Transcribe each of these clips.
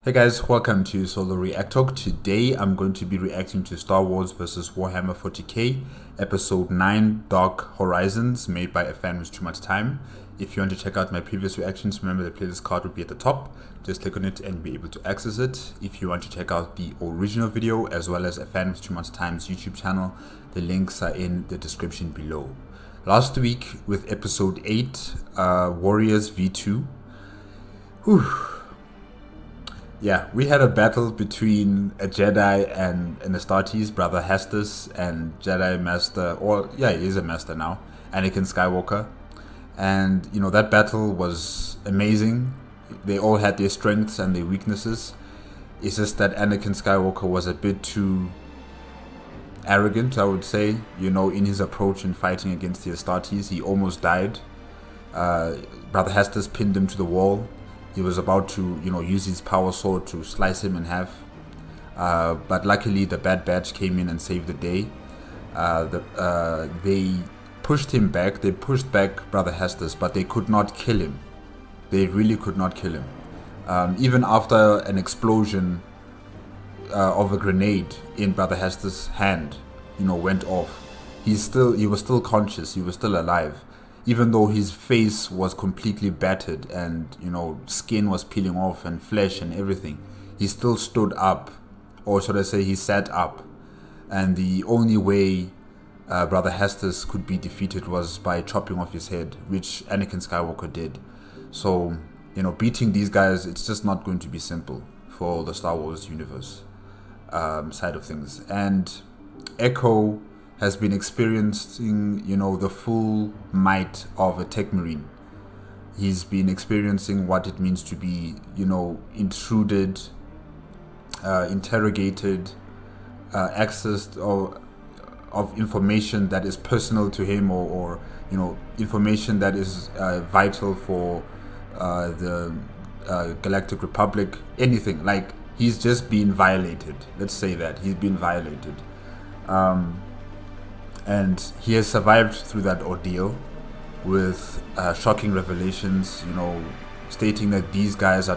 Hey guys, welcome to Solo ReacTalk. Today I'm going to be reacting to Star Wars vs. Warhammer 40K, Episode 9, Dark Horizons, made by AFanWithTooMuchTime. If you want to check out my previous reactions, remember the playlist card will be at the top. Just click on it and be able to access it. If you want to check out the original video as well as AFanWithTooMuchTime's YouTube channel, the links are in the description below. Last week with Episode 8, Warriors V2. Whew. Yeah, we had a battle between a Jedi and an Astartes, Brother Hastus, and Jedi Master, or yeah, he is a Master now, Anakin Skywalker. And, you know, that battle was amazing. They all had their strengths and their weaknesses. It's just that Anakin Skywalker was a bit too arrogant, I would say, you know, in his approach in fighting against the Astartes. He almost died. Brother Hastus pinned him to the wall. He was about to, you know, use his power sword to slice him in half. But luckily the Bad Batch came in and saved the day. They pushed him back. They pushed back Brother Hastus, but they could not kill him. They really could not kill him. Even after an explosion of a grenade in Brother Hastus' hand, you know, went off, he was still conscious. He was still alive. Even though his face was completely battered and, you know, skin was peeling off and flesh and everything, he still stood up, or should I say he sat up. And the only way Brother Hastus could be defeated was by chopping off his head, which Anakin Skywalker did. So, you know, beating these guys, it's just not going to be simple for the Star Wars universe side of things. And Echo has been experiencing, you know, the full might of a tech marine. He's been experiencing what it means to be, you know, intruded, interrogated, accessed of information that is personal to him, or you know, information that is vital for the Galactic Republic, anything. Like, he's just been violated. Let's say that. He's been violated. And he has survived through that ordeal with shocking revelations, you know, stating that these guys are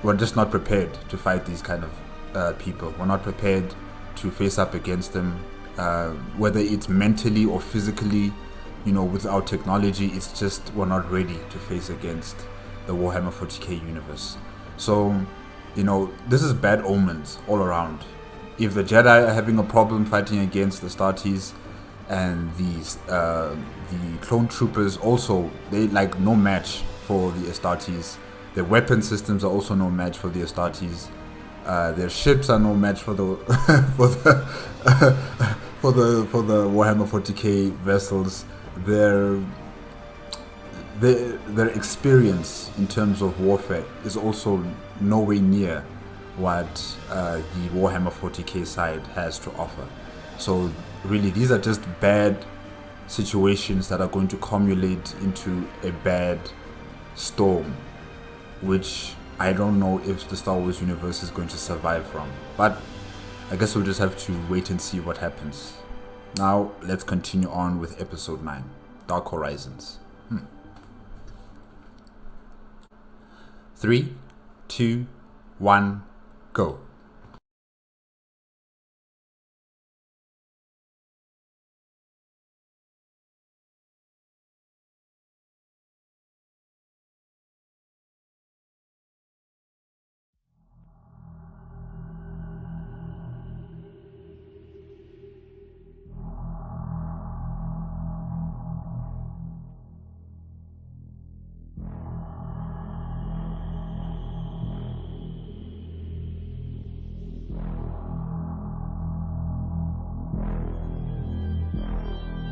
we're just not prepared to fight these kind of people. We're not prepared to face up against them, whether it's mentally or physically, you know, with our technology. It's just we're not ready to face against the Warhammer 40K universe. So, you know, this is bad omens all around. If the Jedi are having a problem fighting against the Astartes, and the clone troopers also, they like no match for the Astartes. Their weapon systems are also no match for the Astartes. Their ships are no match for the for the Warhammer 40K vessels. Their experience in terms of warfare is also nowhere near what the Warhammer 40K side has to offer. So really, these are just bad situations that are going to cumulate into a bad storm, which I don't know if the Star Wars universe is going to survive from. But I guess we'll just have to wait and see what happens. Now let's continue on with Episode 9, Dark Horizons. 3, 2, 1, go.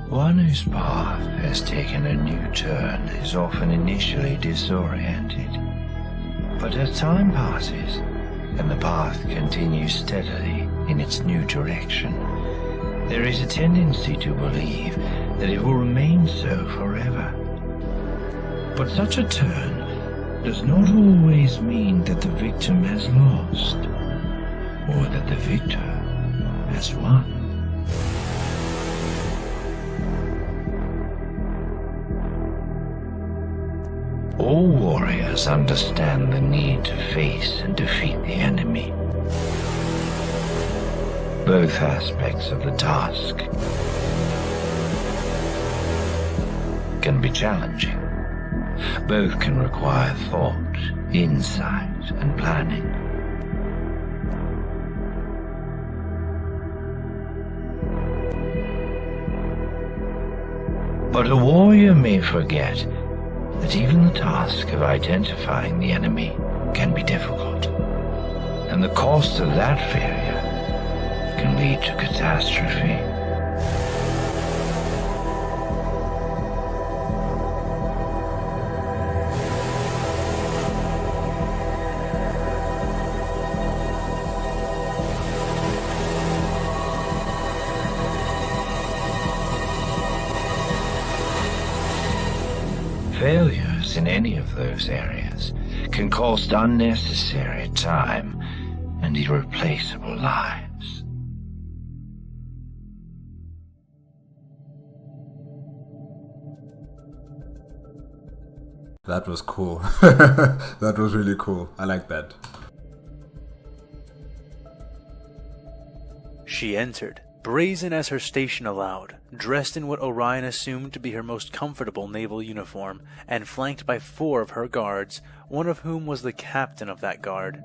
One whose path has taken a new turn is often initially disoriented. But as time passes, and the path continues steadily in its new direction, there is a tendency to believe that it will remain so forever. But such a turn does not always mean that the victim has lost, or that the victor has won. All warriors warriors understand the need to face and defeat the enemy. Both aspects of the task can be challenging. Both can require thought, insight, and planning. But a warrior may forget that even the task of identifying the enemy can be difficult, and the cost of that failure can lead to catastrophe. Failures in any of those areas can cost unnecessary time and irreplaceable lives. That was cool. That was really cool. I like that. She entered, brazen as her station allowed, dressed in what Orion assumed to be her most comfortable naval uniform, and flanked by 4 of her guards, one of whom was the captain of that guard.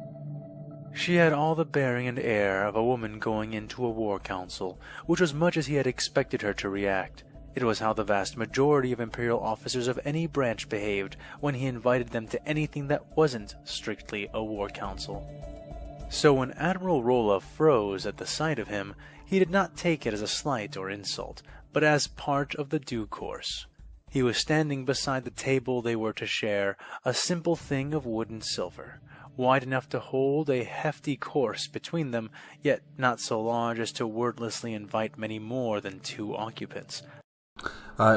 She had all the bearing and air of a woman going into a war council, which was much as he had expected her to react. It was how the vast majority of Imperial officers of any branch behaved when he invited them to anything that wasn't strictly a war council. So when Admiral Rolla froze at the sight of him, he did not take it as a slight or insult, but as part of the due course. He was standing beside the table they were to share, a simple thing of wood and silver, wide enough to hold a hefty course between them, yet not so large as to wordlessly invite many more than 2 occupants.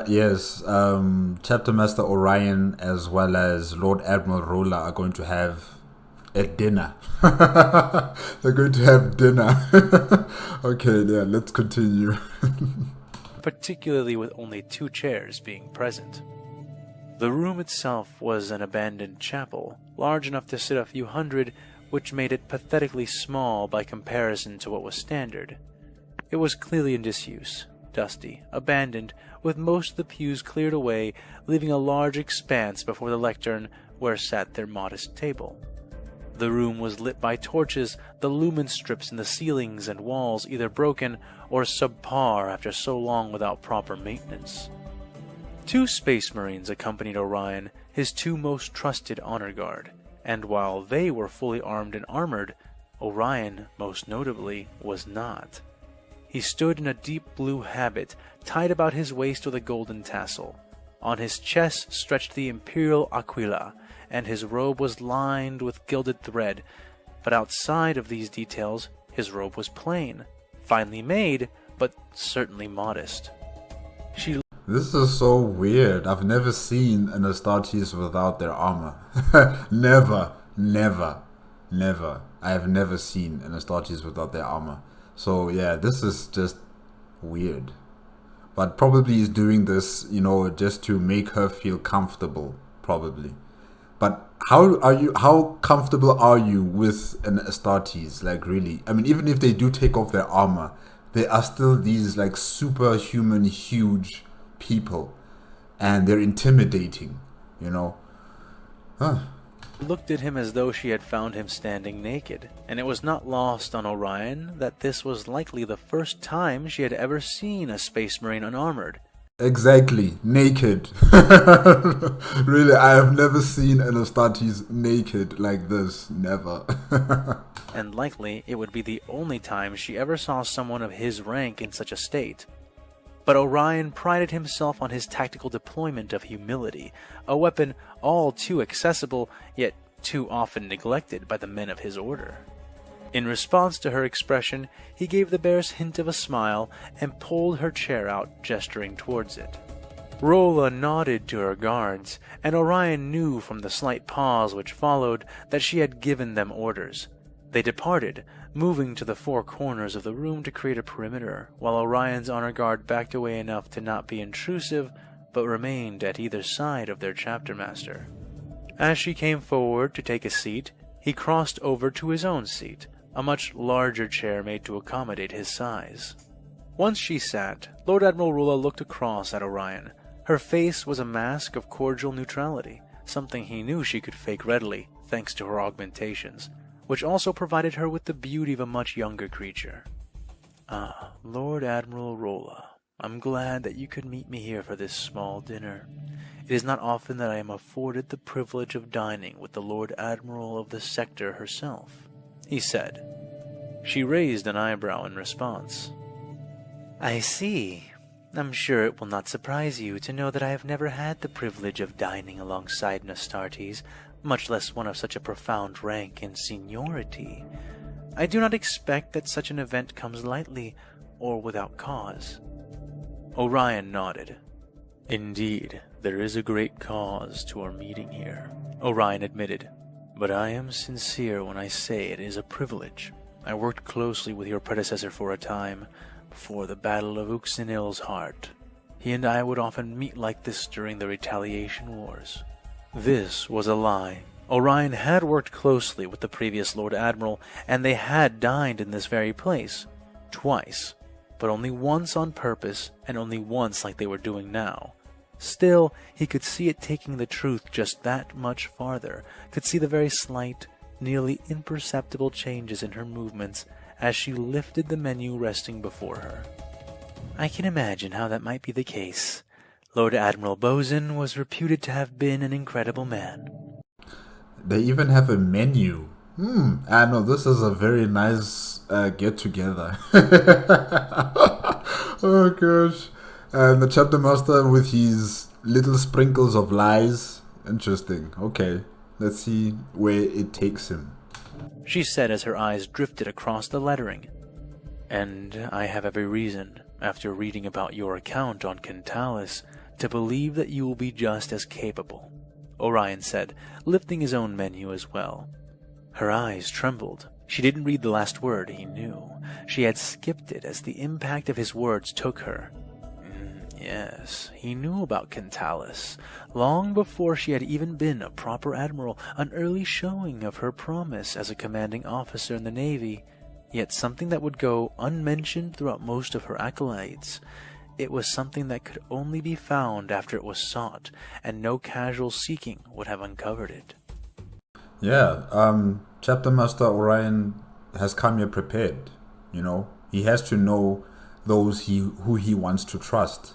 Yes, Chapter Master Orion as well as Lord Admiral Rolla are going to have a dinner. They're going to have dinner. Okay, yeah, let's continue. Particularly with only 2 chairs being present. The room itself was an abandoned chapel, large enough to sit a few hundred, which made it pathetically small by comparison to what was standard. It was clearly in disuse, dusty, abandoned, with most of the pews cleared away, leaving a large expanse before the lectern where sat their modest table. The room was lit by torches, the lumen strips in the ceilings and walls either broken or subpar after so long without proper maintenance. 2 Space Marines accompanied Orion, his 2 most trusted honor guard, and while they were fully armed and armored, Orion, most notably, was not. He stood in a deep blue habit, tied about his waist with a golden tassel. On his chest stretched the Imperial Aquila, and his robe was lined with gilded thread, but outside of these details, his robe was plain, finely made, but certainly modest. This is so weird. I've never seen an Astartes without their armor. Never. I have never seen an Astartes without their armor. So yeah, this is just weird. But probably he's doing this, just to make her feel comfortable, probably. But how comfortable are you with an Astartes? Like, really? I mean, even if they do take off their armor, they are still these like superhuman huge people, and they're intimidating, Looked at him as though she had found him standing naked, and it was not lost on Orion that this was likely the first time she had ever seen a Space Marine unarmored. Exactly, naked. Really, I have never seen an Astartes naked like this, never. And likely it would be the only time she ever saw someone of his rank in such a state. But Orion prided himself on his tactical deployment of humility, a weapon all too accessible, yet too often neglected by the men of his order. In response to her expression, he gave the barest hint of a smile and pulled her chair out, gesturing towards it. Rolla nodded to her guards, and Orion knew from the slight pause which followed that she had given them orders. They departed, moving to the 4 corners of the room to create a perimeter, while Orion's honor guard backed away enough to not be intrusive, but remained at either side of their chapter master. As she came forward to take a seat, he crossed over to his own seat, a much larger chair made to accommodate his size. Once she sat, Lord Admiral Rula looked across at Orion. Her face was a mask of cordial neutrality, something he knew she could fake readily, thanks to her augmentations, which also provided her with the beauty of a much younger creature. "Ah, Lord Admiral Rula, I'm glad that you could meet me here for this small dinner. It is not often that I am afforded the privilege of dining with the Lord Admiral of the sector herself," he said. She raised an eyebrow in response. "I see. I'm sure it will not surprise you to know that I have never had the privilege of dining alongside an Astartes, much less one of such a profound rank and seniority. I do not expect that such an event comes lightly or without cause." Orion nodded. "Indeed, there is a great cause to our meeting here," Orion admitted. "But I am sincere when I say it is a privilege. I worked closely with your predecessor for a time, before the Battle of Uxinil's Heart. He and I would often meet like this during the Retaliation Wars." This was a lie. Orion had worked closely with the previous Lord Admiral, and they had dined in this very place. Twice. But only once on purpose, and only once like they were doing now. Still, he could see it taking the truth just that much farther, could see the very slight, nearly imperceptible changes in her movements as she lifted the menu resting before her. "I can imagine how that might be the case. Lord Admiral Bosun was reputed to have been an incredible man." They even have a menu. I know this is a very nice get-together. Oh gosh. And the chapter master with his little sprinkles of lies. Interesting. Okay. Let's see where it takes him. She said as her eyes drifted across the lettering. "And I have every reason, after reading about your account on Kentalis, to believe that you will be just as capable," Orion said, lifting his own menu as well. Her eyes trembled. She didn't read the last word, he knew. She had skipped it as the impact of his words took her. Yes, he knew about Kentalis. Long before she had even been a proper admiral, an early showing of her promise as a commanding officer in the Navy, yet something that would go unmentioned throughout most of her accolades. It was something that could only be found after it was sought, and no casual seeking would have uncovered it. Yeah, Chapter Master Orion has come here prepared. You know, he has to know those who he wants to trust,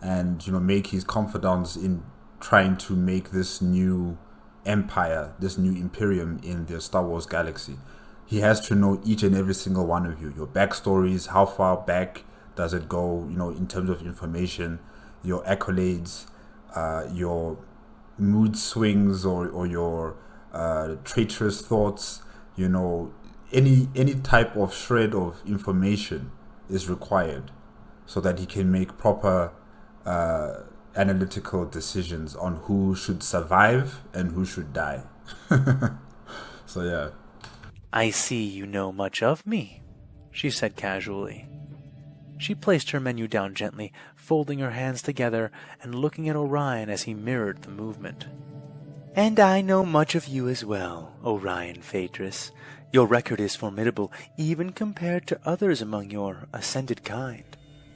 and make his confidants in trying to make this new empire, this new imperium in the Star Wars galaxy. He has to know each and every single one of you, your backstories, how far back does it go, in terms of information, your accolades, your mood swings or your traitorous thoughts, any type of shred of information is required so that he can make proper analytical decisions on who should survive and who should die. So yeah. "I see you know much of me," she said casually. She placed her menu down gently, folding her hands together and looking at Orion as he mirrored the movement. "And I know much of you as well, Orion Phaedrus. Your record is formidable, even compared to others among your ascended kind.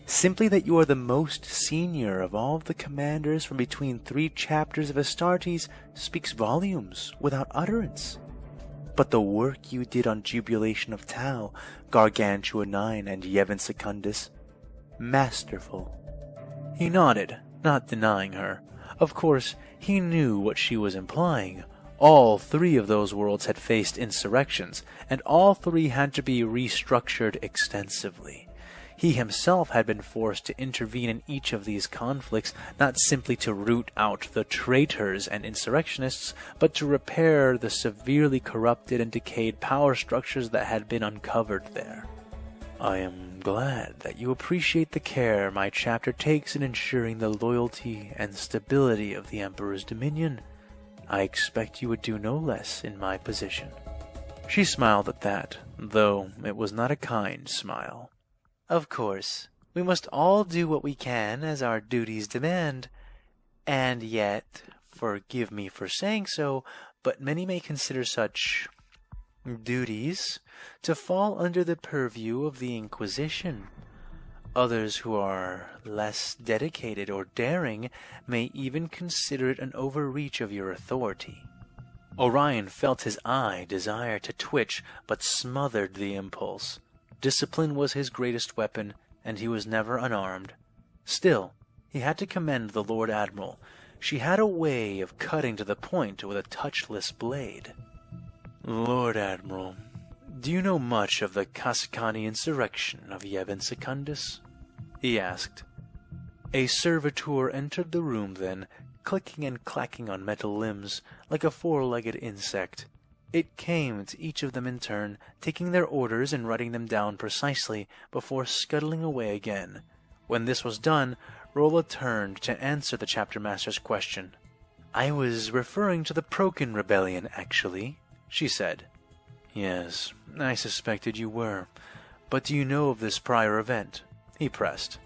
Simply that you are the most senior of all of the commanders from between 3 chapters of Astartes speaks volumes without utterance. But the work you did on Jubilation of Tau, Gargantua 9, and Yevon Secundus, masterful." He nodded, not denying her. Of course, he knew what she was implying. All 3 of those worlds had faced insurrections, and all 3 had to be restructured extensively. He himself had been forced to intervene in each of these conflicts, not simply to root out the traitors and insurrectionists, but to repair the severely corrupted and decayed power structures that had been uncovered there. "I am glad that you appreciate the care my chapter takes in ensuring the loyalty and stability of the Emperor's dominion. I expect you would do no less in my position." She smiled at that, though it was not a kind smile. "Of course, we must all do what we can as our duties demand, and yet, forgive me for saying so, but many may consider such duties to fall under the purview of the Inquisition. Others who are less dedicated or daring may even consider it an overreach of your authority. Orion felt his eye desire to twitch, but smothered the impulse. Discipline was his greatest weapon, and he was never unarmed. Still, he had to commend the Lord Admiral. She had a way of cutting to the point with a touchless blade. Lord Admiral, do you know much of the Cassicani insurrection of Yevon Secundus? He asked. A servitor entered the room then, clicking and clacking on metal limbs, like a four-legged insect. It came to each of them in turn, taking their orders and writing them down precisely, before scuttling away again. When this was done, Rolla turned to answer the chapter master's question. I was referring to the Prokin Rebellion, actually, she said. Yes, I suspected you were. But do you know of this prior event? He pressed.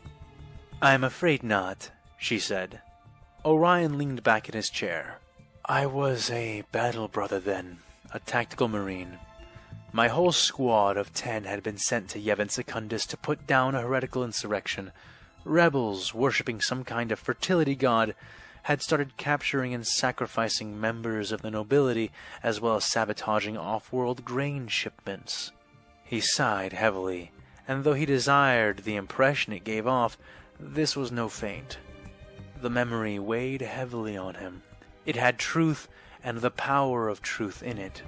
I'm afraid not, she said. Orion leaned back in his chair. I was a battle brother then, a tactical marine. My whole squad of 10 had been sent to Yevon Secundus to put down a heretical insurrection. Rebels, worshipping some kind of fertility god, had started capturing and sacrificing members of the nobility, as well as sabotaging off-world grain shipments. He sighed heavily, and though he desired the impression it gave off, this was no feint. The memory weighed heavily on him. It had truth and the power of truth in it.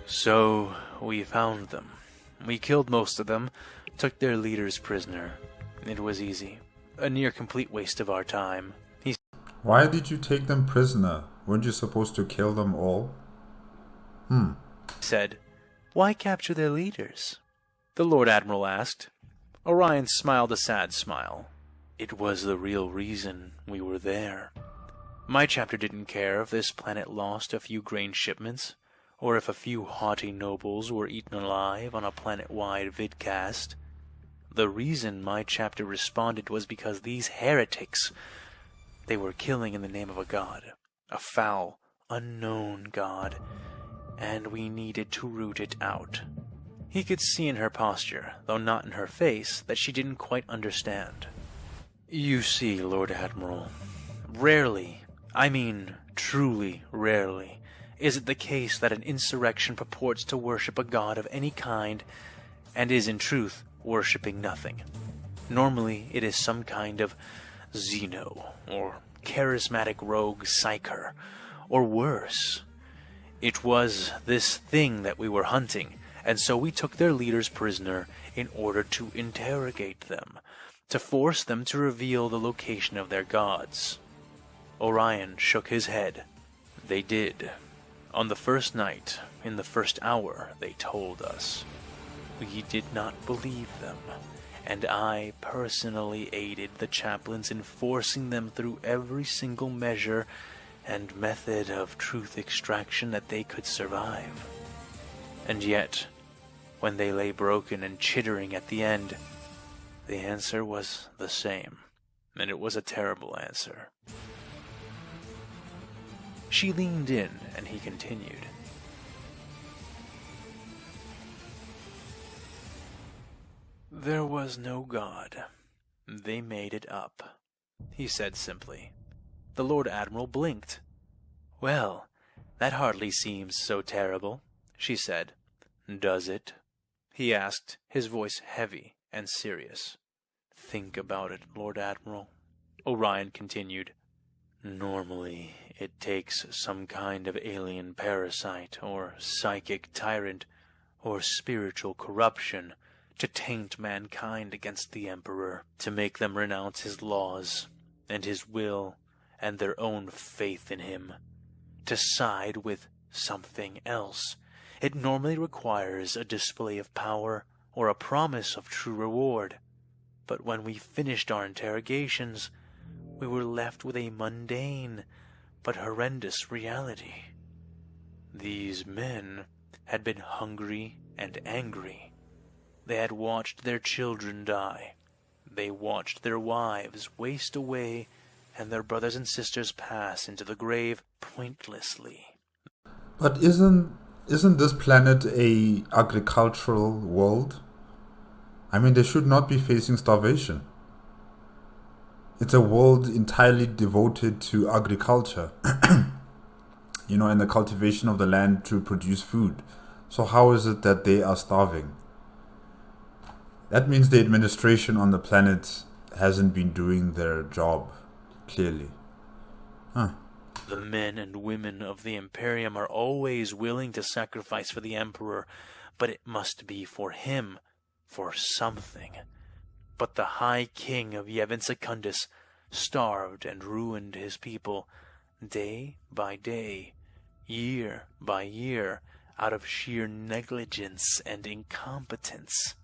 So we found them. We killed most of them, took their leaders prisoner. It was easy. A near-complete waste of our time. Why did you take them prisoner? Weren't you supposed to kill them all? He said. Why capture their leaders? The Lord Admiral asked. Orion smiled a sad smile. It was the real reason we were there. My chapter didn't care if this planet lost a few grain shipments, or if a few haughty nobles were eaten alive on a planet-wide vidcast. The reason my chapter responded was because these heretics, they were killing in the name of a god, a foul, unknown god, and we needed to root it out. He could see in her posture, though not in her face, that she didn't quite understand. You see, Lord Admiral, rarely, I mean truly rarely, is it the case that an insurrection purports to worship a god of any kind, and is in truth worshipping nothing. Normally it is some kind of Xeno, or charismatic rogue psyker, or worse. It was this thing that we were hunting, and so we took their leaders prisoner in order to interrogate them, to force them to reveal the location of their gods. Orion shook his head. They did. On the first night, in the first hour, they told us. We did not believe them, and I personally aided the chaplains in forcing them through every single measure and method of truth extraction that they could survive. And yet, when they lay broken and chittering at the end, the answer was the same, and it was a terrible answer. She leaned in, and he continued. There was no God. They made it up, he said simply. The Lord Admiral blinked. Well, that hardly seems so terrible, she said. Does it? He asked, his voice heavy and serious. Think about it, Lord Admiral, Orion continued. Normally, it takes some kind of alien parasite, or psychic tyrant, or spiritual corruption to taint mankind against the Emperor, to make them renounce his laws, and his will, and their own faith in him, to side with something else. It normally requires a display of power, or a promise of true reward. But when we finished our interrogations, we were left with a mundane but horrendous reality. These men had been hungry and angry. They had watched their children die. They watched their wives waste away and their brothers and sisters pass into the grave pointlessly. But isn't this planet a agricultural world? I mean, they should not be facing starvation. It's a world entirely devoted to agriculture, and the cultivation of the land to produce food. So how is it that they are starving? That means the administration on the planet hasn't been doing their job, clearly. The men and women of the Imperium are always willing to sacrifice for the Emperor, but it must be for him, for something. But the High King of Yevon Secundus starved and ruined his people, day by day, year by year, out of sheer negligence and incompetence.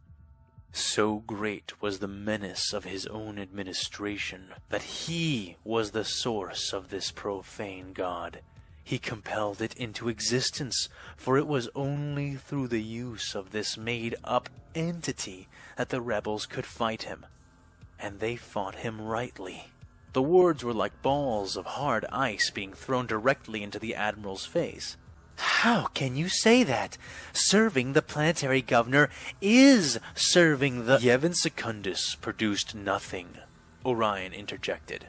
So great was the menace of his own administration that he was the source of this profane god. He compelled it into existence, for it was only through the use of this made-up entity that the rebels could fight him. And they fought him rightly. The words were like balls of hard ice being thrown directly into the Admiral's face. How can you say that? Serving the planetary governor is serving the... Yevon Secundus produced nothing, Orion interjected.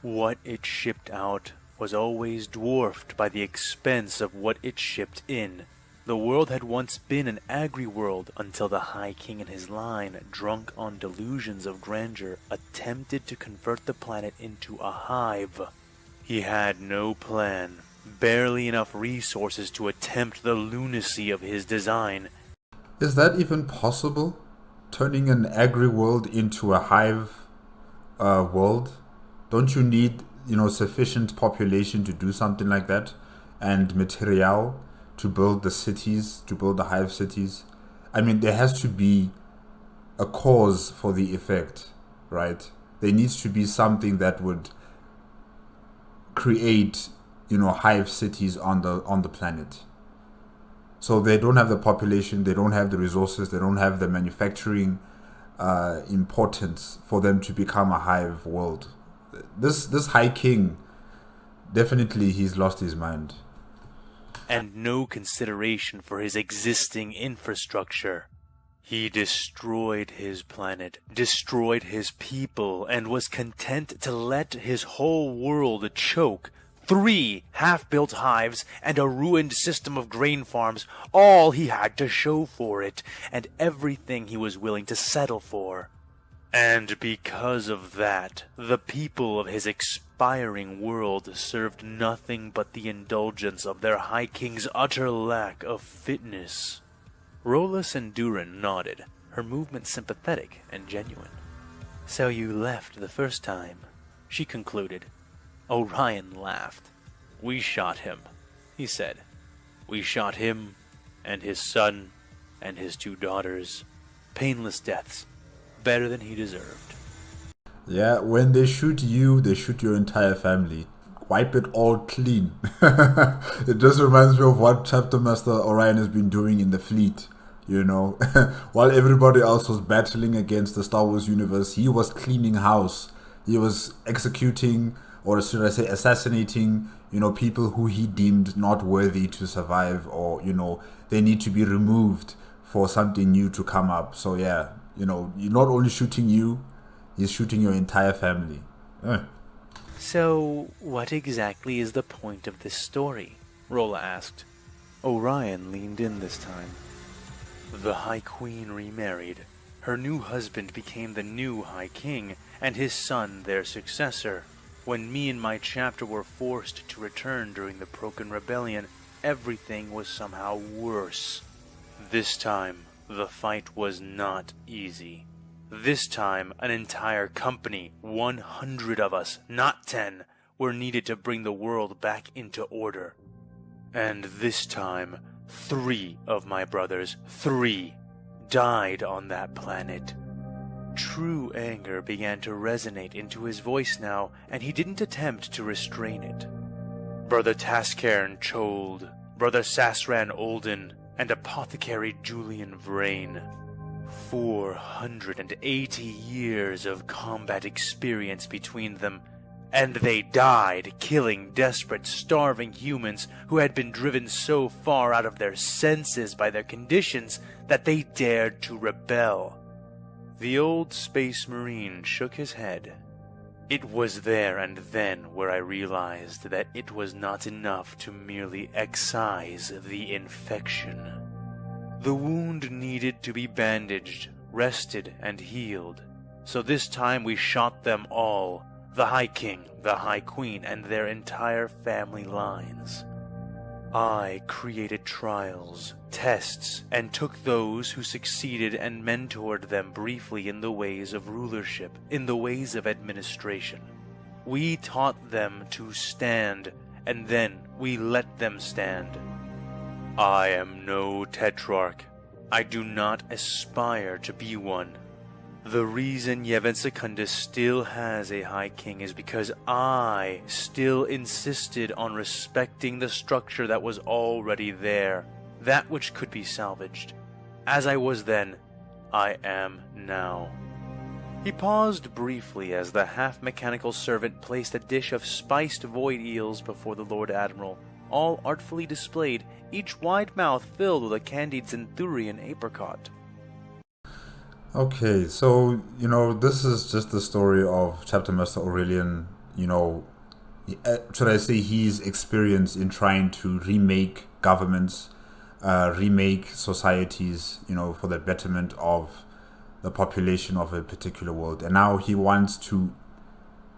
What it shipped out was always dwarfed by the expense of what it shipped in. The world had once been an agri-world until the High King and his line, drunk on delusions of grandeur, attempted to convert the planet into a hive. He had no plan, barely enough resources to attempt the lunacy of his design. Is that even possible? Turning an agri-world into a hive world? Don't you need sufficient population to do something like that, and material to build the cities, to build the hive cities? I mean, there has to be a cause for the effect, right? There needs to be something that would create, hive cities on the planet. So they don't have the population, they don't have the resources, they don't have the manufacturing importance for them to become a hive world. This High King, definitely he's lost his mind. And no consideration for his existing infrastructure. He destroyed his planet, destroyed his people, and was content to let his whole world choke. 3 half-built hives and a ruined system of grain farms, all he had to show for it, and everything he was willing to settle for. And because of that, the people of his expiring world served nothing but the indulgence of their High King's utter lack of fitness. Rolus and Durin nodded, her movement sympathetic and genuine. So you left the first time, she concluded. Orion laughed. We shot him, he said. We shot him, and his son, and his 2 daughters. Painless deaths. Better than he deserved. Yeah, when they shoot you, they shoot your entire family. Wipe it all clean. It just reminds me of what Chapter Master Orion has been doing in the fleet. While everybody else was battling against the Star Wars universe, he was cleaning house. He was executing, or should I say assassinating, people who he deemed not worthy to survive, or, they need to be removed for something new to come up. So yeah, you're not only shooting you, he's shooting your entire family. So, what exactly is the point of this story? Rolla asked. Orion leaned in this time. The High Queen remarried. Her new husband became the new High King, and his son their successor. When me and my chapter were forced to return during the Procan Rebellion, everything was somehow worse. This time, the fight was not easy. This time, an entire company, 100 of us, not 10, were needed to bring the world back into order. And this time, 3 of my brothers, 3, died on that planet. True anger began to resonate into his voice now, and he didn't attempt to restrain it. Brother Tascairn Chold, Brother Sasran Olden, and Apothecary Julian Vrain. 480 years of combat experience between them, And they died, killing desperate, starving humans who had been driven so far out of their senses by their conditions that they dared to rebel. The old Space Marine shook his head. It was there and then where I realized that it was not enough to merely excise the infection. The wound needed to be bandaged, rested, and healed. So this time we shot them all, the High King, the High Queen, and their entire family lines. I created trials, tests, and took those who succeeded and mentored them briefly in the ways of rulership, in the ways of administration. We taught them to stand, and then we let them stand. I am no tetrarch. I do not aspire to be one. The reason Yevon Secundus still has a High King is because I still insisted on respecting the structure that was already there, that which could be salvaged. As I was then, I am now. He paused briefly as the half-mechanical servant placed a dish of spiced void eels before the Lord Admiral, all artfully displayed, each wide mouth filled with a candied Centurion apricot. Okay, so, this is just the story of Chapter Master Aurelian, should I say his experience in trying to remake governments, remake societies, for the betterment of the population of a particular world. And now he wants to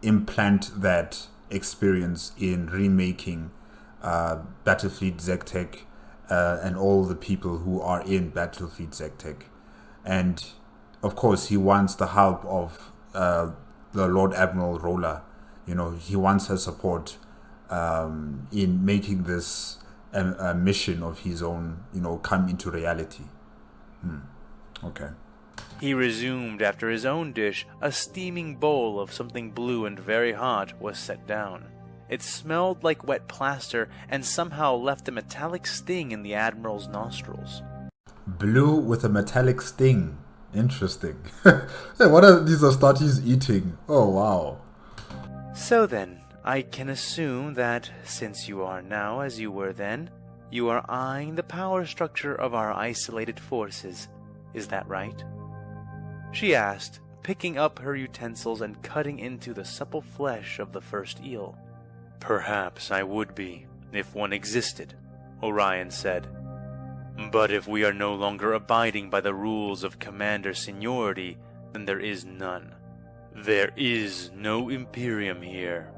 implant that experience in remaking Battlefleet Zektek and all the people who are in Battlefleet Zektek. And of course, he wants the help of the Lord Admiral Rolla. He wants her support in making this a mission of his own, come into reality. Okay. He resumed after his own dish. A steaming bowl of something blue and very hot was set down. It smelled like wet plaster and somehow left a metallic sting in the Admiral's nostrils. Blue with a metallic sting. Interesting. Hey, what are these Astartes eating? Oh, wow. So then, I can assume that, since you are now as you were then, you are eyeing the power structure of our isolated forces. Is that right? She asked, picking up her utensils and cutting into the supple flesh of the first eel. Perhaps I would be, if one existed, Orion said. But if we are no longer abiding by the rules of commander seniority, then there is none. There is no Imperium here.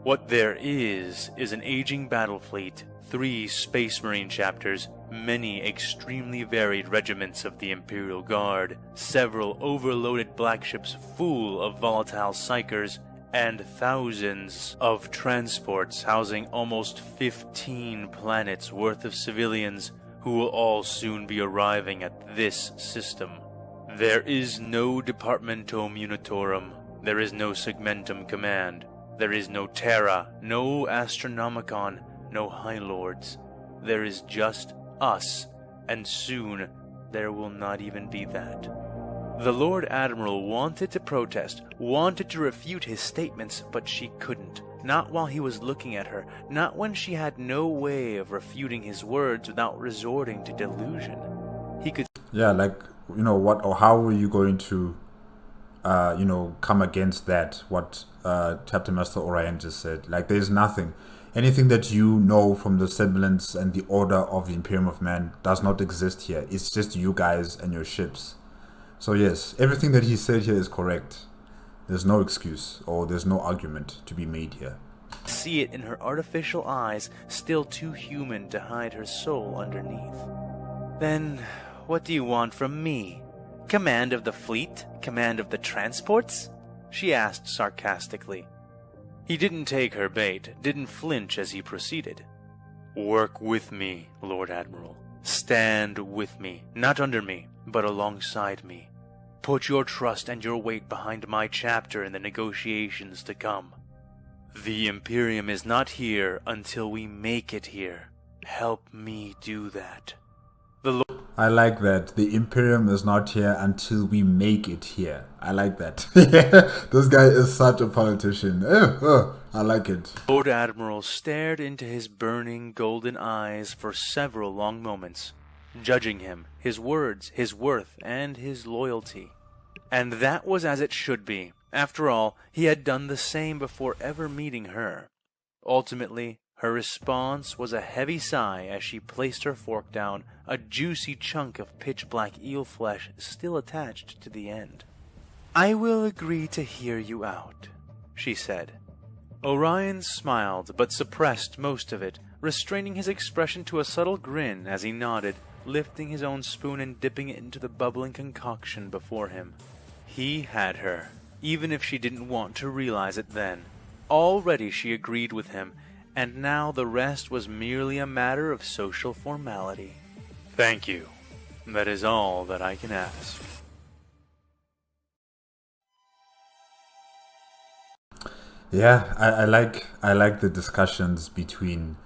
What there is an aging battle fleet, 3 Space Marine chapters, many extremely varied regiments of the Imperial Guard, several overloaded black ships full of volatile psychers, and thousands of transports housing almost 15 planets worth of civilians who will all soon be arriving at this system. There is no Departamento Munitorum, there is no Segmentum Command, there is no Terra, no Astronomicon, no High Lords. There is just us, and soon there will not even be that. The Lord Admiral wanted to protest, wanted to refute his statements, but she couldn't. Not while he was looking at her, not when she had no way of refuting his words without resorting to delusion. He could... Yeah, what or how were you going to, come against that, what Chapter Master Orion just said? There's nothing. Anything that you know from the semblance and the order of the Imperium of Man does not exist here. It's just you guys and your ships. So yes, everything that he said here is correct. There's no excuse or there's no argument to be made here. See it in her artificial eyes, still too human to hide her soul underneath. Then, what do you want from me? Command of the fleet? Command of the transports? She asked sarcastically. He didn't take her bait, didn't flinch as he proceeded. Work with me, Lord Admiral. Stand with me, not under me, but alongside me. Put your trust and your weight behind my chapter in the negotiations to come. The Imperium is not here until we make it here. Help me do that. I like that. The Imperium is not here until we make it here. I like that. This guy is such a politician. I like it. Lord Admiral stared into his burning golden eyes for several long moments, judging him, his words, his worth, and his loyalty. And that was as it should be. After all, he had done the same before ever meeting her. Ultimately, her response was a heavy sigh as she placed her fork down, a juicy chunk of pitch-black eel flesh still attached to the end. "I will agree to hear you out," she said. Orion smiled, but suppressed most of it, restraining his expression to a subtle grin as he nodded, lifting his own spoon and dipping it into the bubbling concoction before him. He had her, even if she didn't want to realize it then. Already she agreed with him, and now the rest was merely a matter of social formality. "Thank you. That is all that I can ask." Yeah, I like the discussions between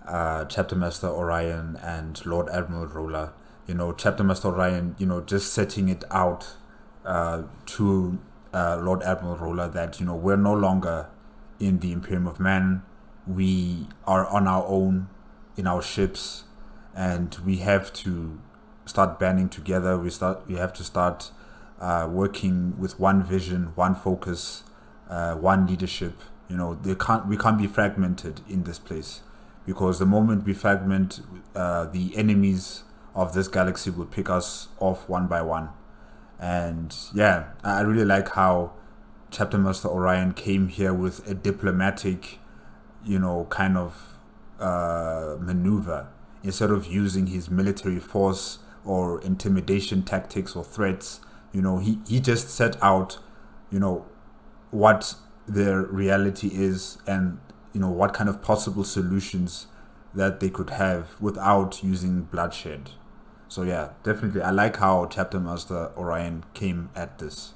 Chapter Master Orion and Lord Admiral Roller. Chapter Master Orion, just setting it out to Lord Admiral Roller that we're no longer in the Imperium of Man. We are on our own in our ships, and we have to start banding together. We have to start working with one vision, one focus, one leadership. We can't be fragmented in this place, because the moment we fragment, the enemies of this galaxy will pick us off one by one. And yeah, I really like how Chapter Master Orion came here with a diplomatic, kind of maneuver, instead of using his military force or intimidation tactics or threats. He just set out, what their reality is, and what kind of possible solutions that they could have without using bloodshed. So yeah, definitely I like how Chapter Master Orion came at this,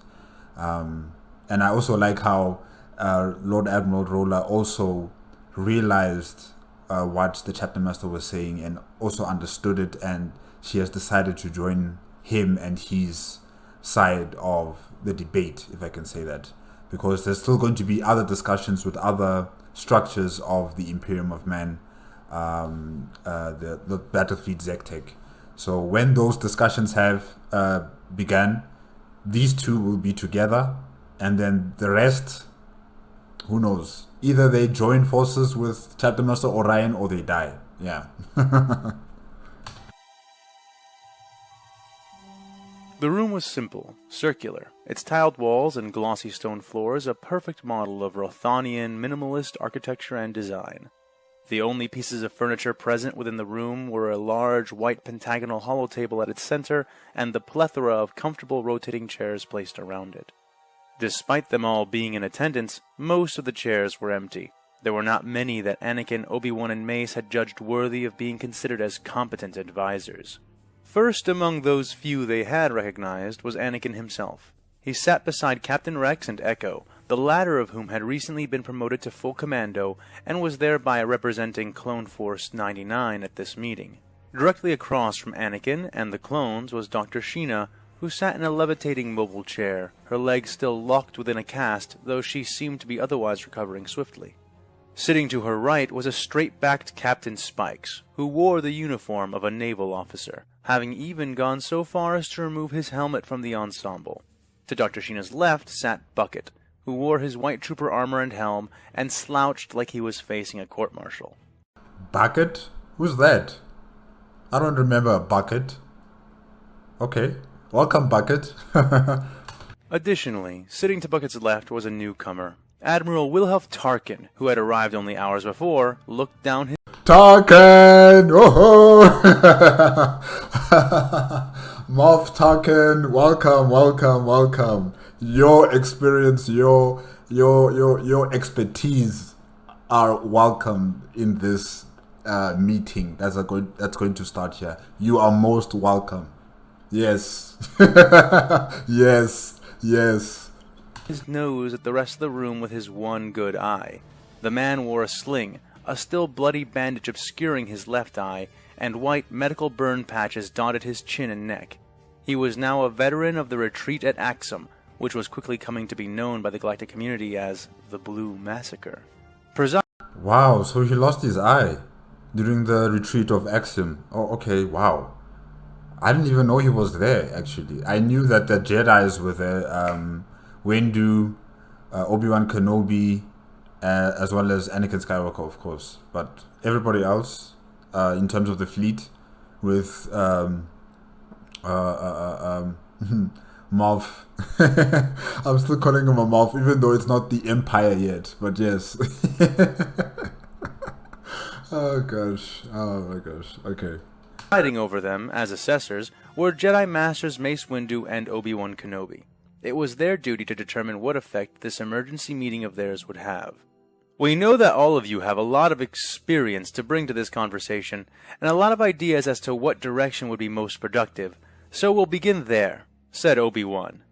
and I also like how Lord Admiral Roller also realized what the Chapter Master was saying and also understood it, and she has decided to join him and his side of the debate, if I can say that, because there's still going to be other discussions with other structures of the Imperium of Man, the Battlefleet Zektek. So when those discussions have begun, these two will be together, and then the rest, who knows? Either they join forces with Chapter Master Orion or they die. Yeah. The room was simple, circular, its tiled walls and glossy stone floors a perfect model of Rothanian minimalist architecture and design. The only pieces of furniture present within the room were a large white pentagonal holotable at its center and the plethora of comfortable rotating chairs placed around it. Despite them all being in attendance, most of the chairs were empty. There were not many that Anakin, Obi-Wan, and Mace had judged worthy of being considered as competent advisors. First among those few they had recognized was Anakin himself. He sat beside Captain Rex and Echo, the latter of whom had recently been promoted to full commando and was thereby representing Clone Force 99 at this meeting. Directly across from Anakin and the clones was Dr. Sheena, who sat in a levitating mobile chair, her legs still locked within a cast, though she seemed to be otherwise recovering swiftly. Sitting to her right was a straight-backed Captain Spikes, who wore the uniform of a naval officer, having even gone so far as to remove his helmet from the ensemble. To Dr. Sheena's left sat Bucket, who wore his white trooper armor and helm, and slouched like he was facing a court-martial. Bucket? Who's that? I don't remember a Bucket. Okay, welcome, Bucket. Additionally, sitting to Bucket's left was a newcomer. Admiral Wilhelm Tarkin, who had arrived only hours before, looked down his... Tarkin! Oh Moff Tarkin, welcome. Your experience, your expertise are welcome in this meeting that's going to start here. You are most welcome. Yes. yes. His nose at the rest of the room with his one good eye. The man wore a sling, a still bloody bandage obscuring his left eye, and white medical burn patches dotted his chin and neck. He was now a veteran of the retreat at Axum, which was quickly coming to be known by the galactic community as the Blue Massacre. Wow, so he lost his eye during the retreat of Axiom. Oh, okay, wow. I didn't even know he was there, actually. I knew that the Jedis were there. Wendu, Obi-Wan Kenobi, as well as Anakin Skywalker, of course. But everybody else, in terms of the fleet, with Moff. I'm still calling him a Moff, even though it's not the Empire yet. But yes. Oh gosh. Oh my gosh. Okay. Fighting over them, as assessors, were Jedi Masters Mace Windu and Obi-Wan Kenobi. It was their duty to determine what effect this emergency meeting of theirs would have. We know that all of you have a lot of experience to bring to this conversation, and a lot of ideas as to what direction would be most productive, so we'll begin there, said Obi-Wan.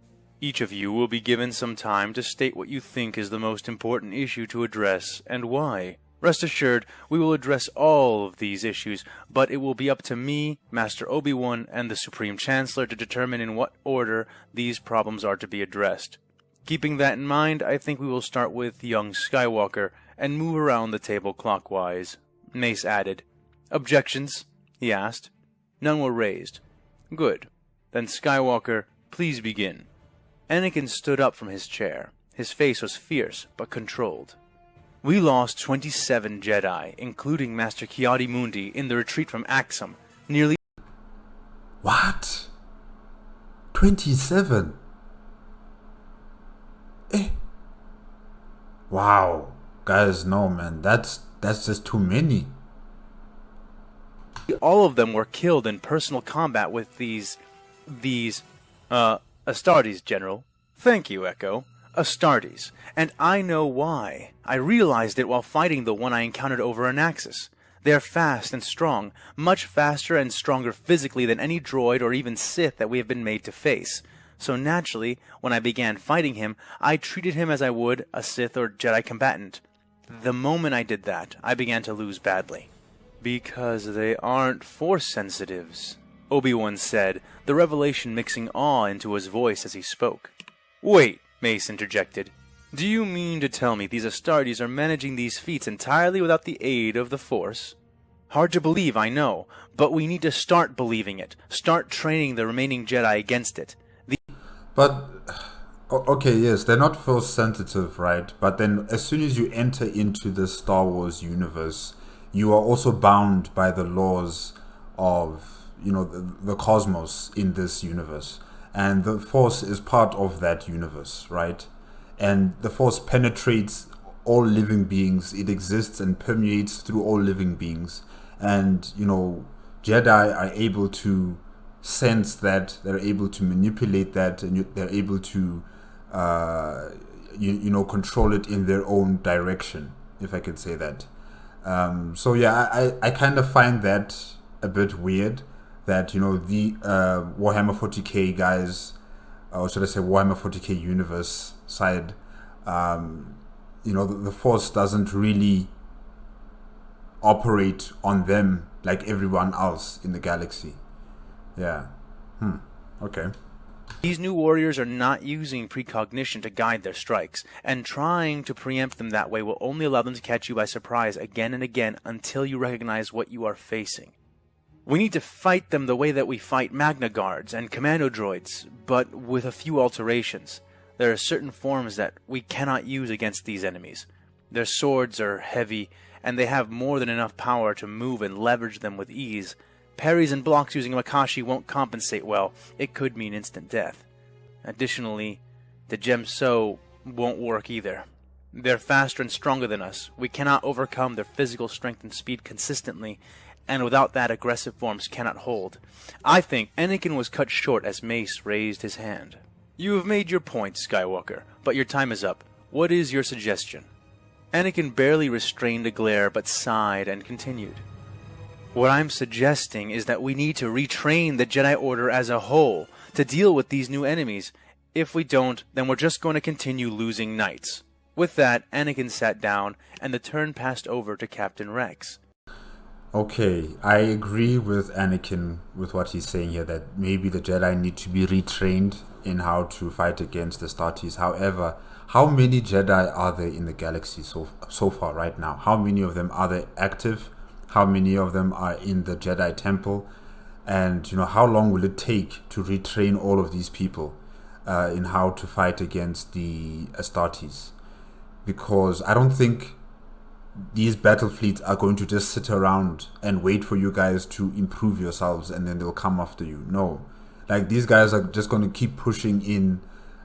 Each of you will be given some time to state what you think is the most important issue to address, and why. Rest assured, we will address all of these issues, but it will be up to me, Master Obi-Wan, and the Supreme Chancellor to determine in what order these problems are to be addressed. Keeping that in mind, I think we will start with young Skywalker and move around the table clockwise. Mace added. Objections? He asked. None were raised. Good. Then Skywalker, please begin. Anakin stood up from his chair. His face was fierce, but controlled. We lost 27 Jedi, including Master Ki-Adi-Mundi, in the retreat from Axum. Nearly... What? 27? Wow. Guys, no man, that's just too many. All of them were killed in personal combat with these Astartes, General. Thank you, Echo. Astartes. And I know why. I realized it while fighting the one I encountered over Anaxis. They're fast and strong, much faster and stronger physically than any droid or even Sith that we have been made to face. So naturally, when I began fighting him, I treated him as I would a Sith or Jedi combatant. The moment I did that, I began to lose badly. Because they aren't Force sensitives, Obi-Wan said, the revelation mixing awe into his voice as he spoke. Wait, Mace interjected. Do you mean to tell me these Astartes are managing these feats entirely without the aid of the Force? Hard to believe, I know, but we need to start believing it. Start training the remaining Jedi against it. But, okay, yes, they're not Force sensitive, right? But then as soon as you enter into the Star Wars universe, you are also bound by the laws of, the cosmos in this universe. And the Force is part of that universe, right? And the Force penetrates all living beings. It exists and permeates through all living beings. And, Jedi are able to sense that, they're able to manipulate that, and they're able to, control it in their own direction, if I could say that. So yeah, I kind of find that a bit weird that, the Warhammer 40K guys, or should I say Warhammer 40K universe side, the Force doesn't really operate on them like everyone else in the galaxy. Yeah. Okay. These new warriors are not using precognition to guide their strikes, and trying to preempt them that way will only allow them to catch you by surprise again and again until you recognize what you are facing. We need to fight them the way that we fight Magna Guards and Commando Droids, but with a few alterations. There are certain forms that we cannot use against these enemies. Their swords are heavy, and they have more than enough power to move and leverage them with ease. Parries and blocks using Makashi won't compensate well. It could mean instant death. Additionally, the Gemso won't work either. They're faster and stronger than us. We cannot overcome their physical strength and speed consistently, and without that, aggressive forms cannot hold. I think Anakin was cut short as Mace raised his hand. You have made your point, Skywalker, but your time is up. What is your suggestion? Anakin barely restrained a glare, but sighed and continued. What I'm suggesting is that we need to retrain the Jedi Order as a whole to deal with these new enemies. If we don't, then we're just going to continue losing knights. With that, Anakin sat down, and the turn passed over to Captain Rex. Okay, I agree with Anakin with what he's saying here, that maybe the Jedi need to be retrained in how to fight against the Astartes. However, how many Jedi are there in the galaxy so far right now? How many of them are there active? How many of them are in the Jedi Temple? And how long will it take to retrain all of these people in how to fight against the Astartes? Because I don't think these battle fleets are going to just sit around and wait for you guys to improve yourselves and then they'll come after you. No, like these guys are just going to keep pushing in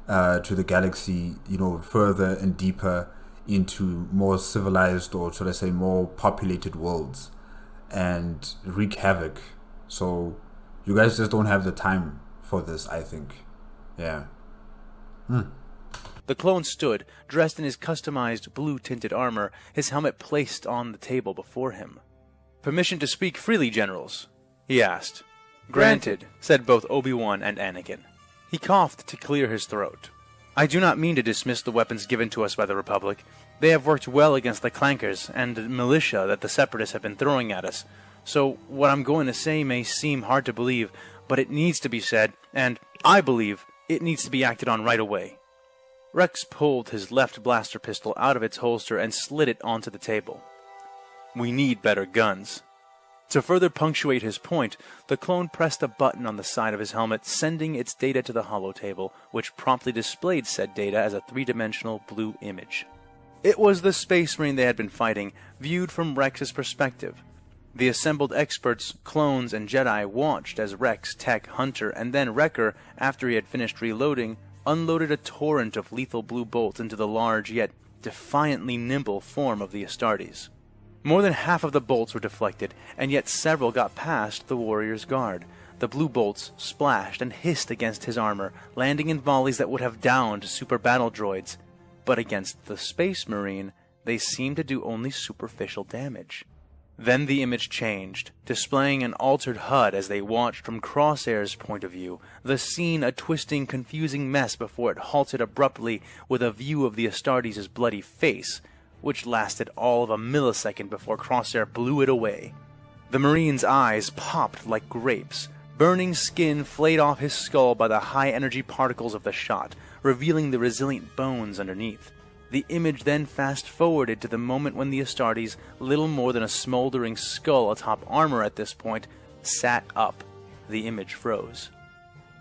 to the galaxy, further and deeper into more civilized, or should I say more populated worlds, and wreak havoc. So you guys just don't have the time for this, I think. Yeah. The clone stood, dressed in his customized blue-tinted armor, his helmet placed on the table before him. "Permission to speak freely, generals?" he asked. "Granted," said both Obi-Wan and Anakin. He coughed to clear his throat. "I do not mean to dismiss the weapons given to us by the Republic. They have worked well against the clankers and militia that the Separatists have been throwing at us. So what I'm going to say may seem hard to believe, but it needs to be said, and I believe it needs to be acted on right away." Rex pulled his left blaster pistol out of its holster and slid it onto the table. "We need better guns." To further punctuate his point, the clone pressed a button on the side of his helmet, sending its data to the holotable, which promptly displayed said data as a three-dimensional blue image. It was the Space Marine they had been fighting, viewed from Rex's perspective. The assembled experts, clones, and Jedi watched as Rex, Tech, Hunter, and then Wrecker, after he had finished reloading, unloaded a torrent of lethal blue bolts into the large yet defiantly nimble form of the Astartes. More than half of the bolts were deflected, and yet several got past the warrior's guard. The blue bolts splashed and hissed against his armor, landing in volleys that would have downed super battle droids. But against the Space Marine, they seemed to do only superficial damage. Then the image changed, displaying an altered HUD as they watched from Crosshair's point of view, the scene a twisting, confusing mess before it halted abruptly with a view of the Astartes' bloody face, which lasted all of a millisecond before Crosshair blew it away. The Marine's eyes popped like grapes. Burning skin flayed off his skull by the high-energy particles of the shot, revealing the resilient bones underneath. The image then fast-forwarded to the moment when the Astartes, little more than a smoldering skull atop armor at this point, sat up. The image froze.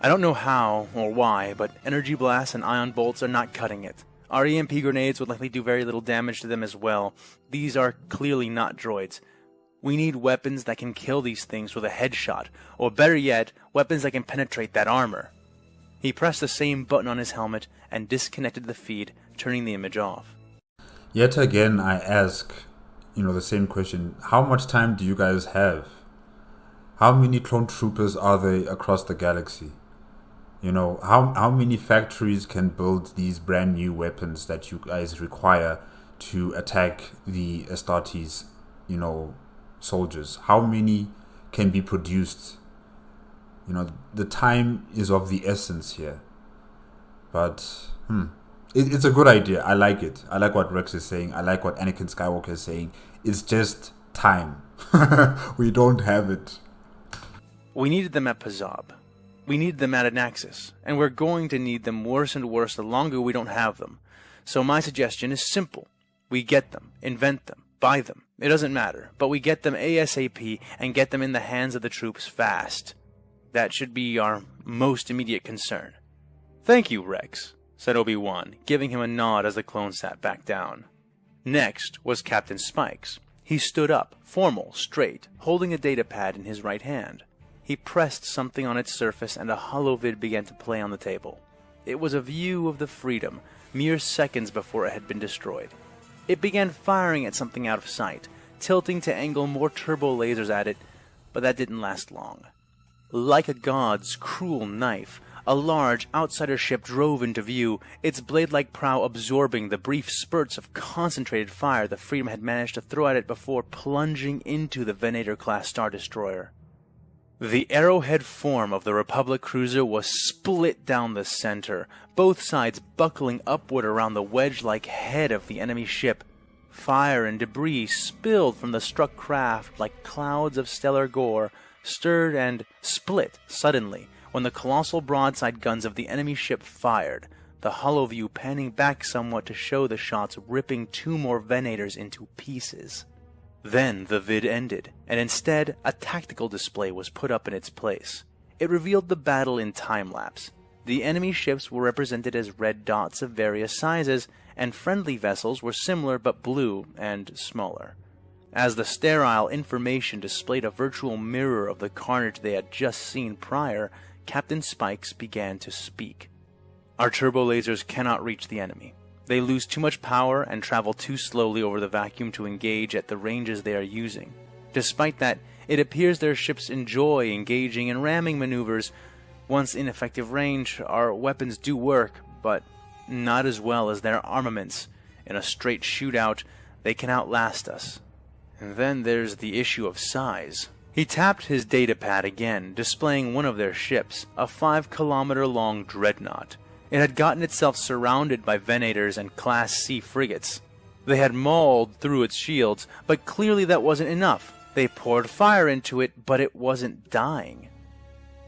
I don't know how or why, but energy blasts and ion bolts are not cutting it. Our EMP grenades would likely do very little damage to them as well. These are clearly not droids. We need weapons that can kill these things with a headshot, or better yet, weapons that can penetrate that armor. He pressed the same button on his helmet and disconnected the feed, turning the image off. Yet again, I ask, the same question. How much time do you guys have? How many clone troopers are there across the galaxy? How many factories can build these brand new weapons that you guys require to attack the Astartes, soldiers? How many can be produced? The time is of the essence here. But, it's a good idea. I like it. I like what Rex is saying. I like what Anakin Skywalker is saying. It's just time. We don't have it. We needed them at Pazab. We needed them at Anaxis. And we're going to need them worse and worse the longer we don't have them. So my suggestion is simple. We get them, invent them, buy them. It doesn't matter. But we get them ASAP and get them in the hands of the troops fast. That should be our most immediate concern. "Thank you, Rex," said Obi-Wan, giving him a nod as the clone sat back down. Next was Captain Spikes. He stood up, formal, straight, holding a datapad in his right hand. He pressed something on its surface and a holovid began to play on the table. It was a view of the Freedom, mere seconds before it had been destroyed. It began firing at something out of sight, tilting to angle more turbo lasers at it, but that didn't last long. Like a god's cruel knife, a large outsider ship drove into view, its blade-like prow absorbing the brief spurts of concentrated fire the Freedom had managed to throw at it before plunging into the Venator-class Star Destroyer. The arrowhead form of the Republic cruiser was split down the center, both sides buckling upward around the wedge-like head of the enemy ship. Fire and debris spilled from the struck craft like clouds of stellar gore, stirred and split suddenly when the colossal broadside guns of the enemy ship fired, the hollow view panning back somewhat to show the shots ripping 2 more Venators into pieces. Then the vid ended, and instead a tactical display was put up in its place. It revealed the battle in time-lapse. The enemy ships were represented as red dots of various sizes, and friendly vessels were similar but blue and smaller. As the sterile information displayed a virtual mirror of the carnage they had just seen prior, Captain Spikes began to speak. Our turbo lasers cannot reach the enemy. They lose too much power and travel too slowly over the vacuum to engage at the ranges they are using. Despite that, it appears their ships enjoy engaging in ramming maneuvers. Once in effective range, our weapons do work, but not as well as their armaments. In a straight shootout, they can outlast us. And then there's the issue of size. He tapped his datapad again, displaying one of their ships, a 5-kilometer-long dreadnought. It had gotten itself surrounded by Venators and Class C frigates. They had mauled through its shields, but clearly that wasn't enough. They poured fire into it, but it wasn't dying.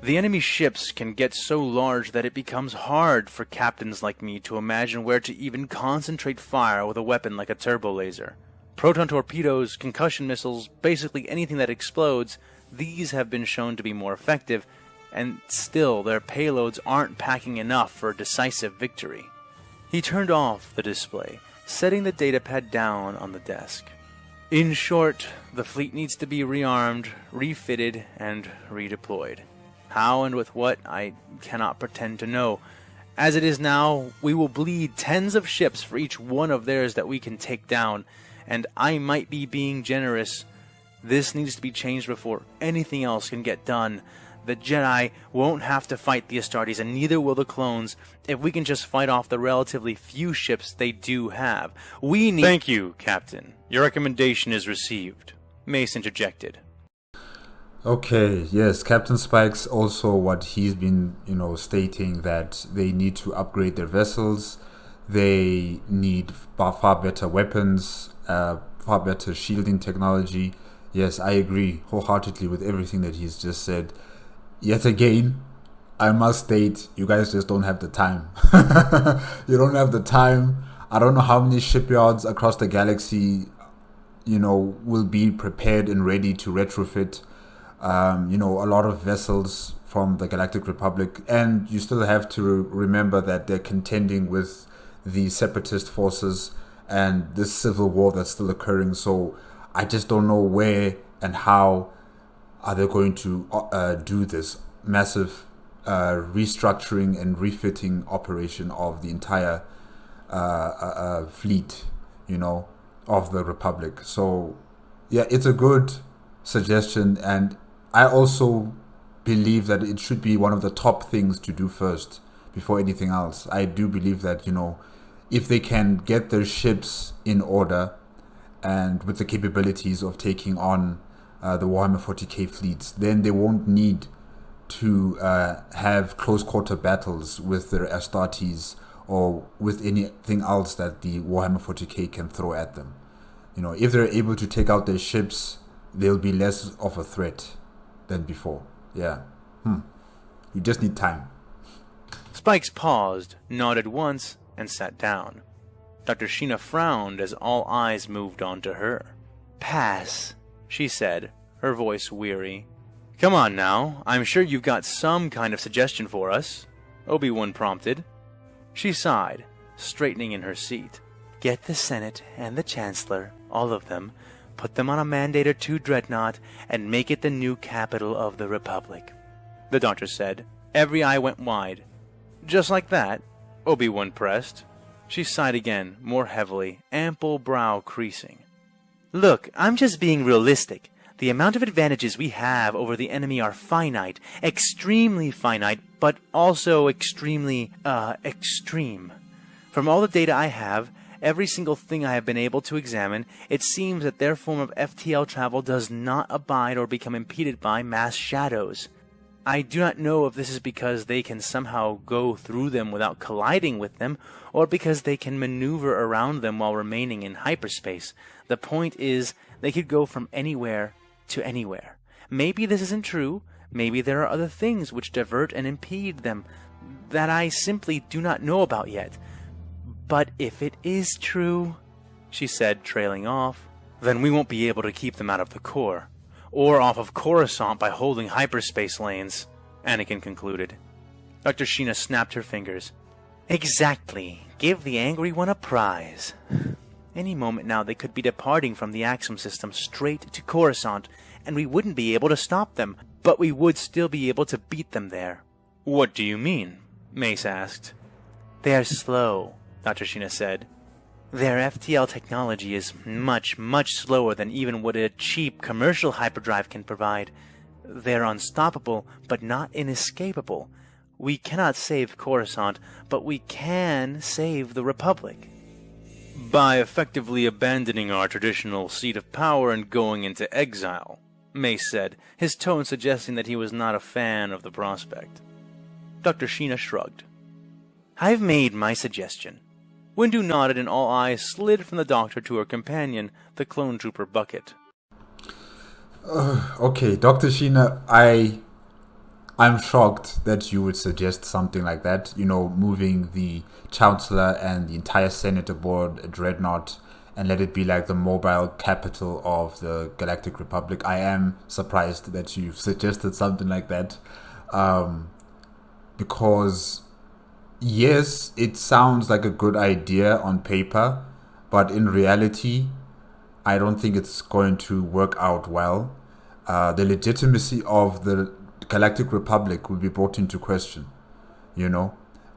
The enemy ships can get so large that it becomes hard for captains like me to imagine where to even concentrate fire with a weapon like a turbo laser. Proton torpedoes, concussion missiles, basically anything that explodes, these have been shown to be more effective, and still their payloads aren't packing enough for a decisive victory. He turned off the display, setting the datapad down on the desk. In short, the fleet needs to be rearmed, refitted, and redeployed. How and with what, I cannot pretend to know. As it is now, we will bleed tens of ships for each one of theirs that we can take down, and I might be being generous. This needs to be changed before anything else can get done. The Jedi won't have to fight the Astartes, and neither will the clones, if we can just fight off the relatively few ships they do have. We need— Thank you, Captain. Your recommendation is received. Mace interjected. Okay, yes, Captain Spikes also what he's been, stating that they need to upgrade their vessels. They need far better weapons, far better shielding technology. Yes, I agree wholeheartedly with everything that he's just said. Yet again, I must state, you guys just don't have the time. You don't have the time. I don't know how many shipyards across the galaxy, will be prepared and ready to retrofit, a lot of vessels from the Galactic Republic. And you still have to remember that they're contending with the separatist forces and this civil war that's still occurring. So I just don't know where and how are they going to do this massive restructuring and refitting operation of the entire fleet, of the Republic. So yeah, it's a good suggestion, and I also believe that it should be one of the top things to do first before anything else. I do believe that, if they can get their ships in order and with the capabilities of taking on the Warhammer 40K fleets, then they won't need to have close quarter battles with their Astartes or with anything else that the Warhammer 40K can throw at them. If they're able to take out their ships, they'll be less of a threat than before. Yeah. You just need time. Spikes paused, nodded once, and sat down. Dr. Sheena frowned as all eyes moved on to her. Pass, she said, her voice weary. Come on now, I'm sure you've got some kind of suggestion for us, Obi-Wan prompted. She sighed, straightening in her seat. Get the Senate and the Chancellor, all of them, put them on a Mandator II dreadnought, and make it the new capital of the Republic, the doctor said. Every eye went wide. Just like that, Obi-Wan pressed. She sighed again, more heavily, ample brow creasing. Look, I'm just being realistic. The amount of advantages we have over the enemy are finite, extremely finite, but also extremely, extreme. From all the data I have, every single thing I have been able to examine, it seems that their form of FTL travel does not abide or become impeded by mass shadows. I do not know if this is because they can somehow go through them without colliding with them, or because they can maneuver around them while remaining in hyperspace. The point is, they could go from anywhere to anywhere. Maybe this isn't true. Maybe there are other things which divert and impede them that I simply do not know about yet. But if it is true, she said, trailing off, then we won't be able to keep them out of the core. Or off of Coruscant by holding hyperspace lanes, Anakin concluded. Dr. Sheena snapped her fingers. Exactly. Give the angry one a prize. Any moment now they could be departing from the Axum system straight to Coruscant, and we wouldn't be able to stop them, but we would still be able to beat them there. What do you mean? Mace asked. They are slow, Dr. Sheena said. Their FTL technology is much, much slower than even what a cheap commercial hyperdrive can provide. They're unstoppable, but not inescapable. We cannot save Coruscant, but we can save the Republic. By effectively abandoning our traditional seat of power and going into exile, Mace said, his tone suggesting that he was not a fan of the prospect. Dr. Sheena shrugged. I've made my suggestion. Windu nodded and all eyes slid from the doctor to her companion, the clone trooper Bucket. Okay, Dr. Sheena, I'm shocked that you would suggest something like that. Moving the Chancellor and the entire Senate aboard a dreadnought and let it be like the mobile capital of the Galactic Republic. I am surprised that you've suggested something like that. Because... yes, it sounds like a good idea on paper, but in reality, I don't think it's going to work out well. The legitimacy of the Galactic Republic will be brought into question,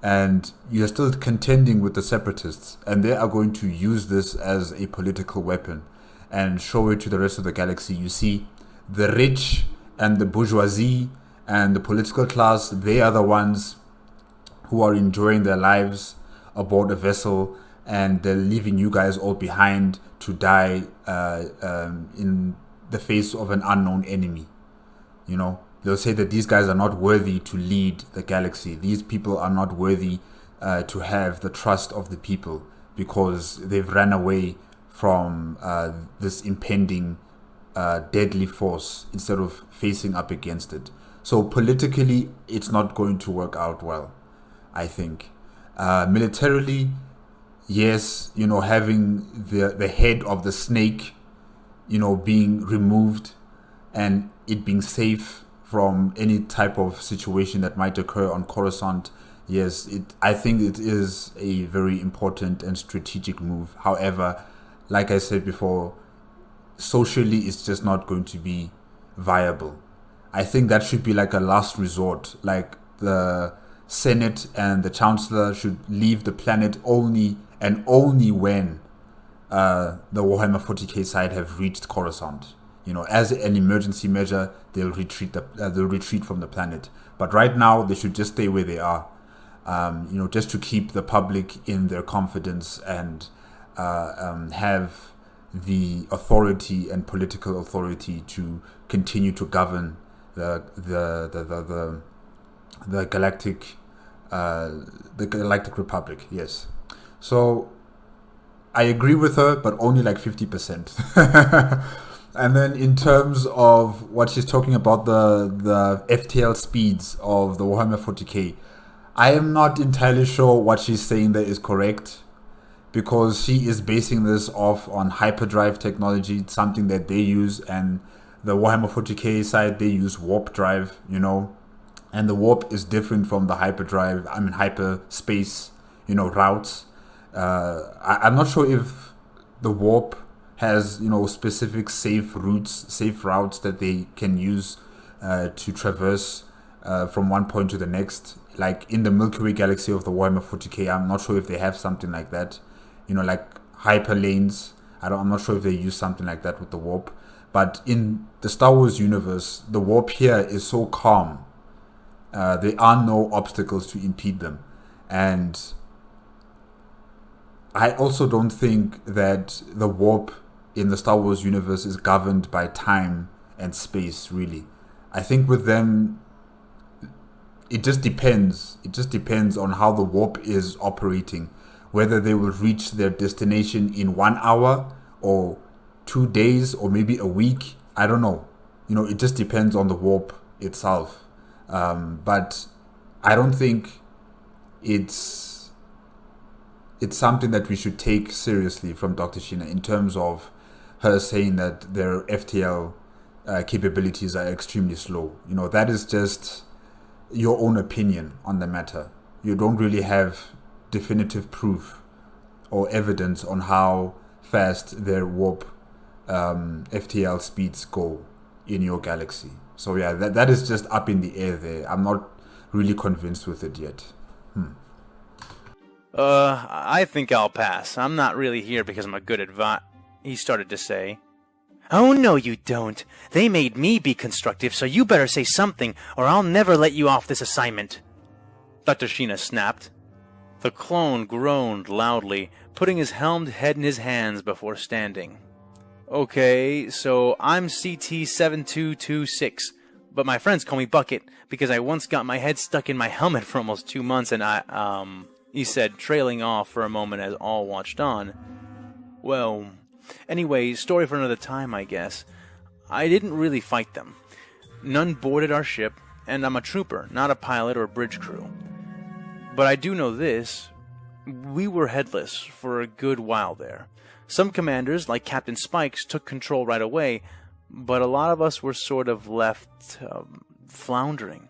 and you're still contending with the Separatists, and they are going to use this as a political weapon and show it to the rest of the galaxy. You see, the rich and the bourgeoisie and the political class, they are the ones who are enjoying their lives aboard a vessel, and they're leaving you guys all behind to die in the face of an unknown enemy. They'll say that these guys are not worthy to lead the galaxy. These people are not worthy to have the trust of the people because they've run away from this impending deadly force instead of facing up against it. So politically, it's not going to work out well, I think. Militarily, yes, having the head of the snake, being removed and it being safe from any type of situation that might occur on Coruscant, yes, I think it is a very important and strategic move. However, like I said before, socially it's just not going to be viable. I think that should be like a last resort. Like the Senate and the Chancellor should leave the planet only when the Warhammer 40K side have reached Coruscant. As an emergency measure, they'll retreat from the planet. But right now, they should just stay where they are. Just to keep the public in their confidence and have the authority and political authority to continue to govern the Galactic Republic. Yes. So I agree with her, but only like 50%. And then in terms of what she's talking about, the FTL speeds of the Warhammer 40K, I am not entirely sure what she's saying there is correct, because she is basing this off on hyperdrive technology, something that they use, and the Warhammer 40K side, they use warp drive, and the warp is different from the hyperdrive, hyperspace, routes. I'm not sure if the warp has, specific safe routes that they can use to traverse from one point to the next. Like in the Milky Way galaxy of the Warhammer 40K, I'm not sure if they have something like that. Like hyper lanes. I'm not sure if they use something like that with the warp. But in the Star Wars universe, the warp here is so calm. There are no obstacles to impede them. And I also don't think that the warp in the Star Wars universe is governed by time and space, really. I think with them it just depends. It just depends on how the warp is operating, whether they will reach their destination in 1 hour or 2 days or maybe a week. I don't know. It just depends on the warp itself. But I don't think it's something that we should take seriously from Dr. Sheena in terms of her saying that their FTL capabilities are extremely slow. That is just your own opinion on the matter. You don't really have definitive proof or evidence on how fast their warp FTL speeds go in your galaxy. So yeah, that is just up in the air there. I'm not really convinced with it yet. I think I'll pass. I'm not really here because I'm a good advice, he started to say. Oh, no, you don't. They made me be constructive, so you better say something, or I'll never let you off this assignment. Dr. Sheena snapped. The clone groaned loudly, putting his helmed head in his hands before standing. Okay, so I'm CT-7226, but my friends call me Bucket because I once got my head stuck in my helmet for almost 2 months and he said, trailing off for a moment as all watched on. Well, anyway, story for another time, I guess. I didn't really fight them. None boarded our ship, and I'm a trooper, not a pilot or bridge crew. But I do know this. We were headless for a good while there. Some commanders, like Captain Spikes, took control right away, but a lot of us were sort of left floundering.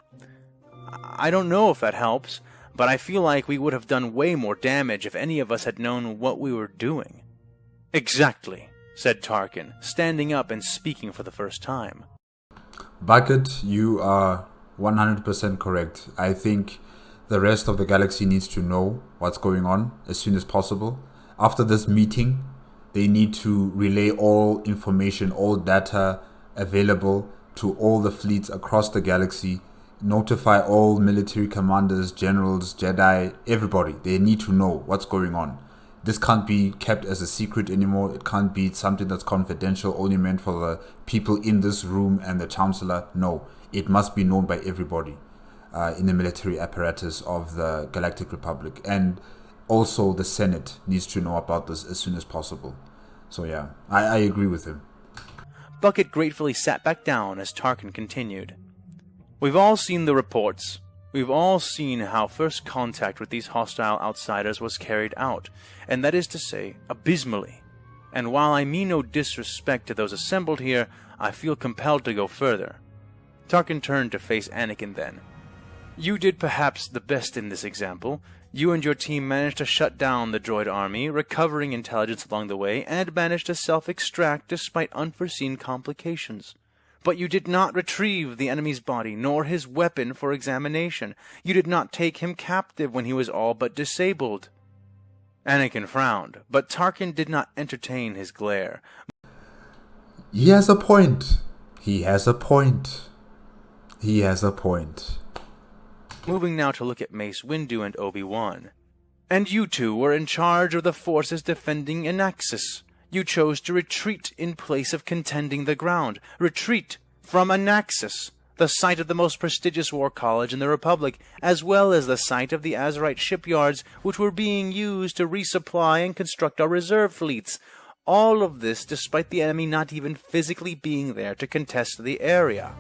I don't know if that helps, but I feel like we would have done way more damage if any of us had known what we were doing. Exactly, said Tarkin, standing up and speaking for the first time. Bucket, you are 100% correct. I think the rest of the galaxy needs to know what's going on as soon as possible. After this meeting, they need to relay all information, all data available to all the fleets across the galaxy, notify all military commanders, generals, Jedi, everybody. They need to know what's going on. This can't be kept as a secret anymore. It can't be something that's confidential, only meant for the people in this room and the Chancellor. No, it must be known by everybody in the military apparatus of the Galactic Republic. And also the Senate needs to know about this as soon as possible. So yeah, I agree with him. Bucket gratefully sat back down as Tarkin continued. We've all seen the reports. We've all seen how first contact with these hostile outsiders was carried out, and that is to say, abysmally. And while I mean no disrespect to those assembled here, I feel compelled to go further. Tarkin turned to face Anakin then. You did perhaps the best in this example. You and your team managed to shut down the droid army, recovering intelligence along the way, and managed to self-extract despite unforeseen complications. But you did not retrieve the enemy's body, nor his weapon for examination. You did not take him captive when he was all but disabled. Anakin frowned, but Tarkin did not entertain his glare. He has a point. He has a point. He has a point. Moving now to look at Mace Windu and Obi-Wan. And you two were in charge of the forces defending Anaxis. You chose to retreat in place of contending the ground. Retreat from Anaxis, the site of the most prestigious war college in the Republic, as well as the site of the Azerite shipyards, which were being used to resupply and construct our reserve fleets. All of this despite the enemy not even physically being there to contest the area.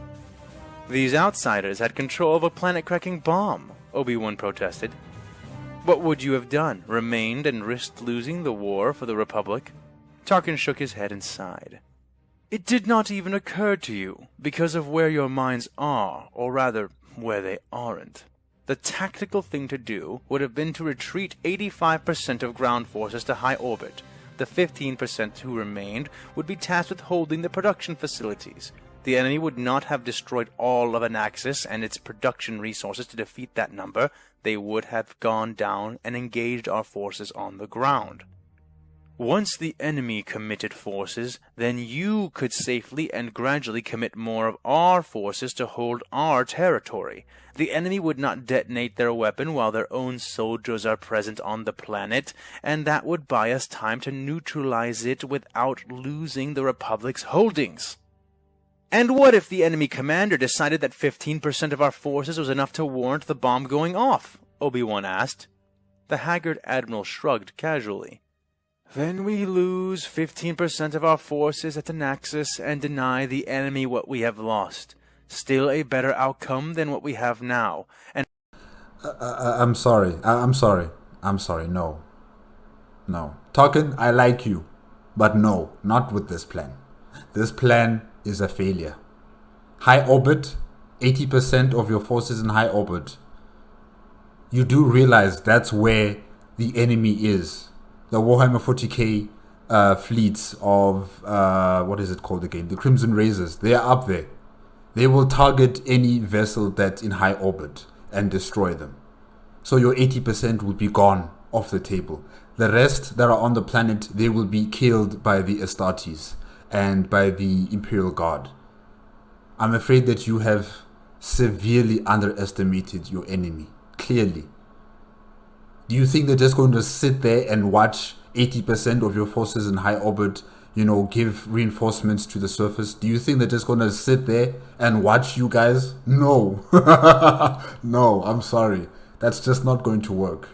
These outsiders had control of a planet-cracking bomb, Obi-Wan protested. What would you have done? Remained and risked losing the war for the Republic? Tarkin shook his head and sighed. It did not even occur to you, because of where your minds are, or rather, where they aren't. The tactical thing to do would have been to retreat 85% of ground forces to high orbit. The 15% who remained would be tasked with holding the production facilities. The enemy would not have destroyed all of Anaxis and its production resources to defeat that number. They would have gone down and engaged our forces on the ground. Once the enemy committed forces, then you could safely and gradually commit more of our forces to hold our territory. The enemy would not detonate their weapon while their own soldiers are present on the planet, and that would buy us time to neutralize it without losing the Republic's holdings. And what if the enemy commander decided that 15% of our forces was enough to warrant the bomb going off? Obi-Wan asked. The haggard admiral shrugged casually. Then we lose 15% of our forces at the Naxos and deny the enemy what we have lost. Still a better outcome than what we have now. And I'm sorry. I'm sorry. No. Tarkin, I like you. But no, not with this plan. This plan is a failure. High orbit, 80% of your forces in high orbit. You do realize that's where the enemy is. The Warhammer 40K fleets of, what is it called again? The Crimson Razors. They are up there. They will target any vessel that's in high orbit and destroy them. So your 80% will be gone off the table. The rest that are on the planet, they will be killed by the Astartes and by the Imperial Guard. I'm afraid that you have severely underestimated your enemy. Clearly. Do you think they're just going to sit there and watch 80% of your forces in high orbit, give reinforcements to the surface? Do you think they're just going to sit there and watch you guys? No. No, I'm sorry. That's just not going to work.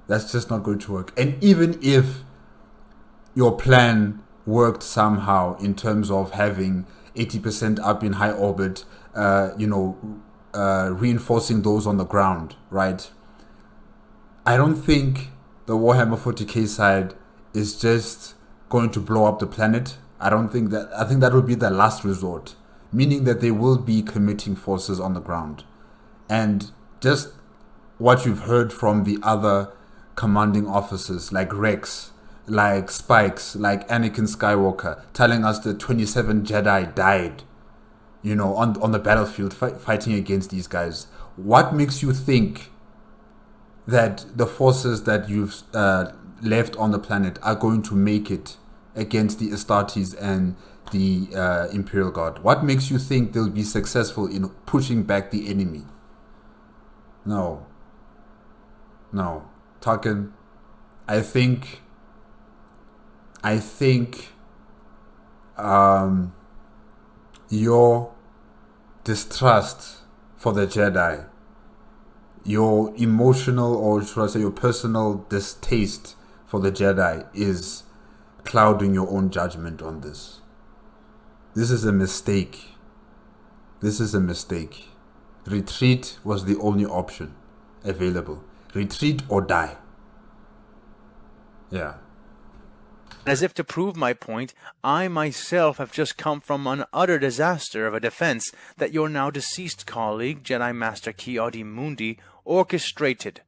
And even if your plan worked somehow in terms of having 80% up in high orbit, reinforcing those on the ground, right? I don't think the Warhammer 40K side is just going to blow up the planet. I think that would be the last resort, meaning that they will be committing forces on the ground. And just what you've heard from the other commanding officers like Rex, like Spikes, like Anakin Skywalker, telling us that 27 Jedi died, on the battlefield fighting against these guys. What makes you think that the forces that you've left on the planet are going to make it against the Astartes and the Imperial Guard? What makes you think they'll be successful in pushing back the enemy? No. Tarkin, I think your distrust for the Jedi, your emotional, or should I say your personal distaste for the Jedi, is clouding your own judgment on this. This is a mistake. Retreat was the only option available. Retreat or die. Yeah. as if to prove my point, I myself have just come from an utter disaster of a defense that your now deceased colleague, Jedi Master Ki-Adi-Mundi, orchestrated.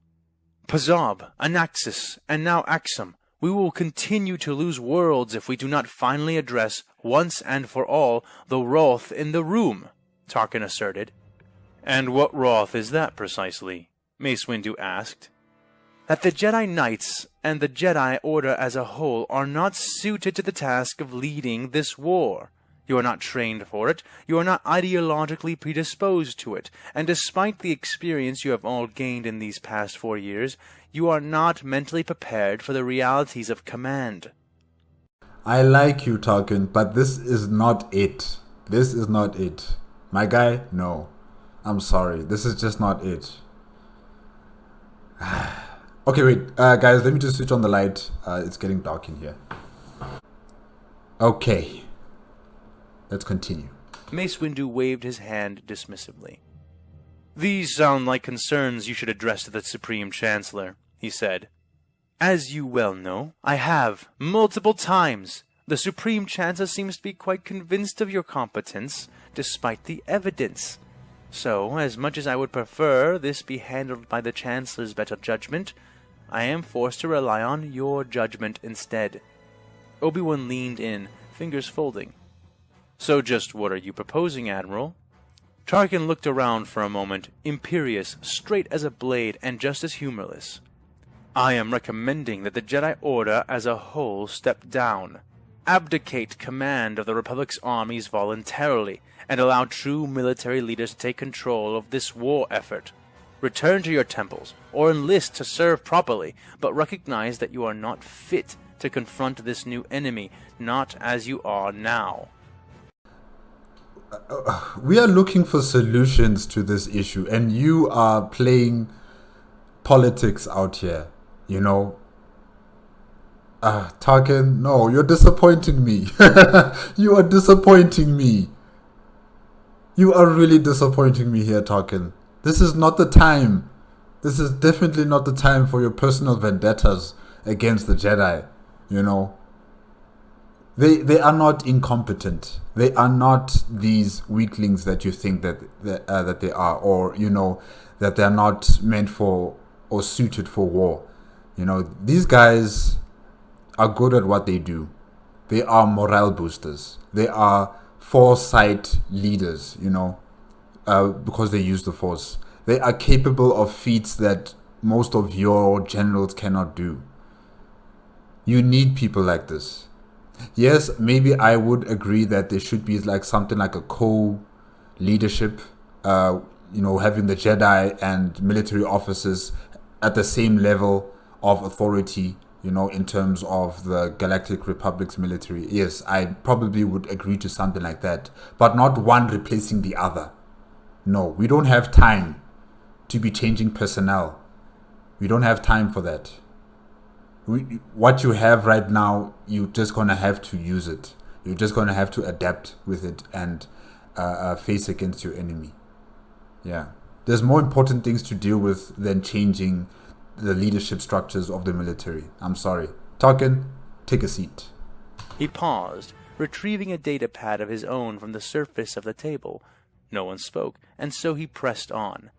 Pazab, Anaxis, and now Axum, we will continue to lose worlds if we do not finally address, once and for all, the wrath in the room, Tarkin asserted. And what wrath is that precisely? Mace Windu asked. That the Jedi Knights and the Jedi Order as a whole are not suited to the task of leading this war. You are not trained for it, you are not ideologically predisposed to it, and despite the experience you have all gained in these past 4 years, you are not mentally prepared for the realities of command. I like you, Tarkin, but this is not it. This is not it. My guy, no. I'm sorry, this is just not it. Okay, wait, guys, let me just switch on the light. It's getting dark in here. Okay. Let's continue. Mace Windu waved his hand dismissively. These sound like concerns you should address to the Supreme Chancellor, he said. As you well know, I have, multiple times. The Supreme Chancellor seems to be quite convinced of your competence, despite the evidence. So, as much as I would prefer this be handled by the Chancellor's better judgment, I am forced to rely on your judgment instead. Obi-Wan leaned in, fingers folding. So just what are you proposing, Admiral? Tarkin looked around for a moment, imperious, straight as a blade, and just as humorless. I am recommending that the Jedi Order as a whole step down, abdicate command of the Republic's armies voluntarily, and allow true military leaders to take control of this war effort. Return to your temples, or enlist to serve properly, but recognize that you are not fit to confront this new enemy, not as you are now. we are looking for solutions to this issue, and you are playing politics out here, you know. Tarkin, no, you're disappointing me. You are disappointing me. You are really disappointing me here, Tarkin. This is not the time. This is definitely not the time for your personal vendettas against the Jedi, you know. They are not incompetent. They are not these weaklings that you think that they are, or, you know, that they are not meant for or suited for war. You know, these guys are good at what they do. They are morale boosters. They are foresight leaders, you know, because they use the Force. They are capable of feats that most of your generals cannot do. You need people like this. Yes, maybe I would agree that there should be like something like a co-leadership, you know, having the Jedi and military officers at the same level of authority, you know, in terms of the Galactic Republic's military. Yes, I probably would agree to something like that, but not one replacing the other. No, we don't have time to be changing personnel. We don't have time for that. What you have right now, you're just going to have to use it. You're just going to have to adapt with it and face against your enemy. Yeah. There's more important things to deal with than changing the leadership structures of the military. I'm sorry. Tarkin, take a seat. He paused, retrieving a data pad of his own from the surface of the table. No one spoke, and so he pressed on.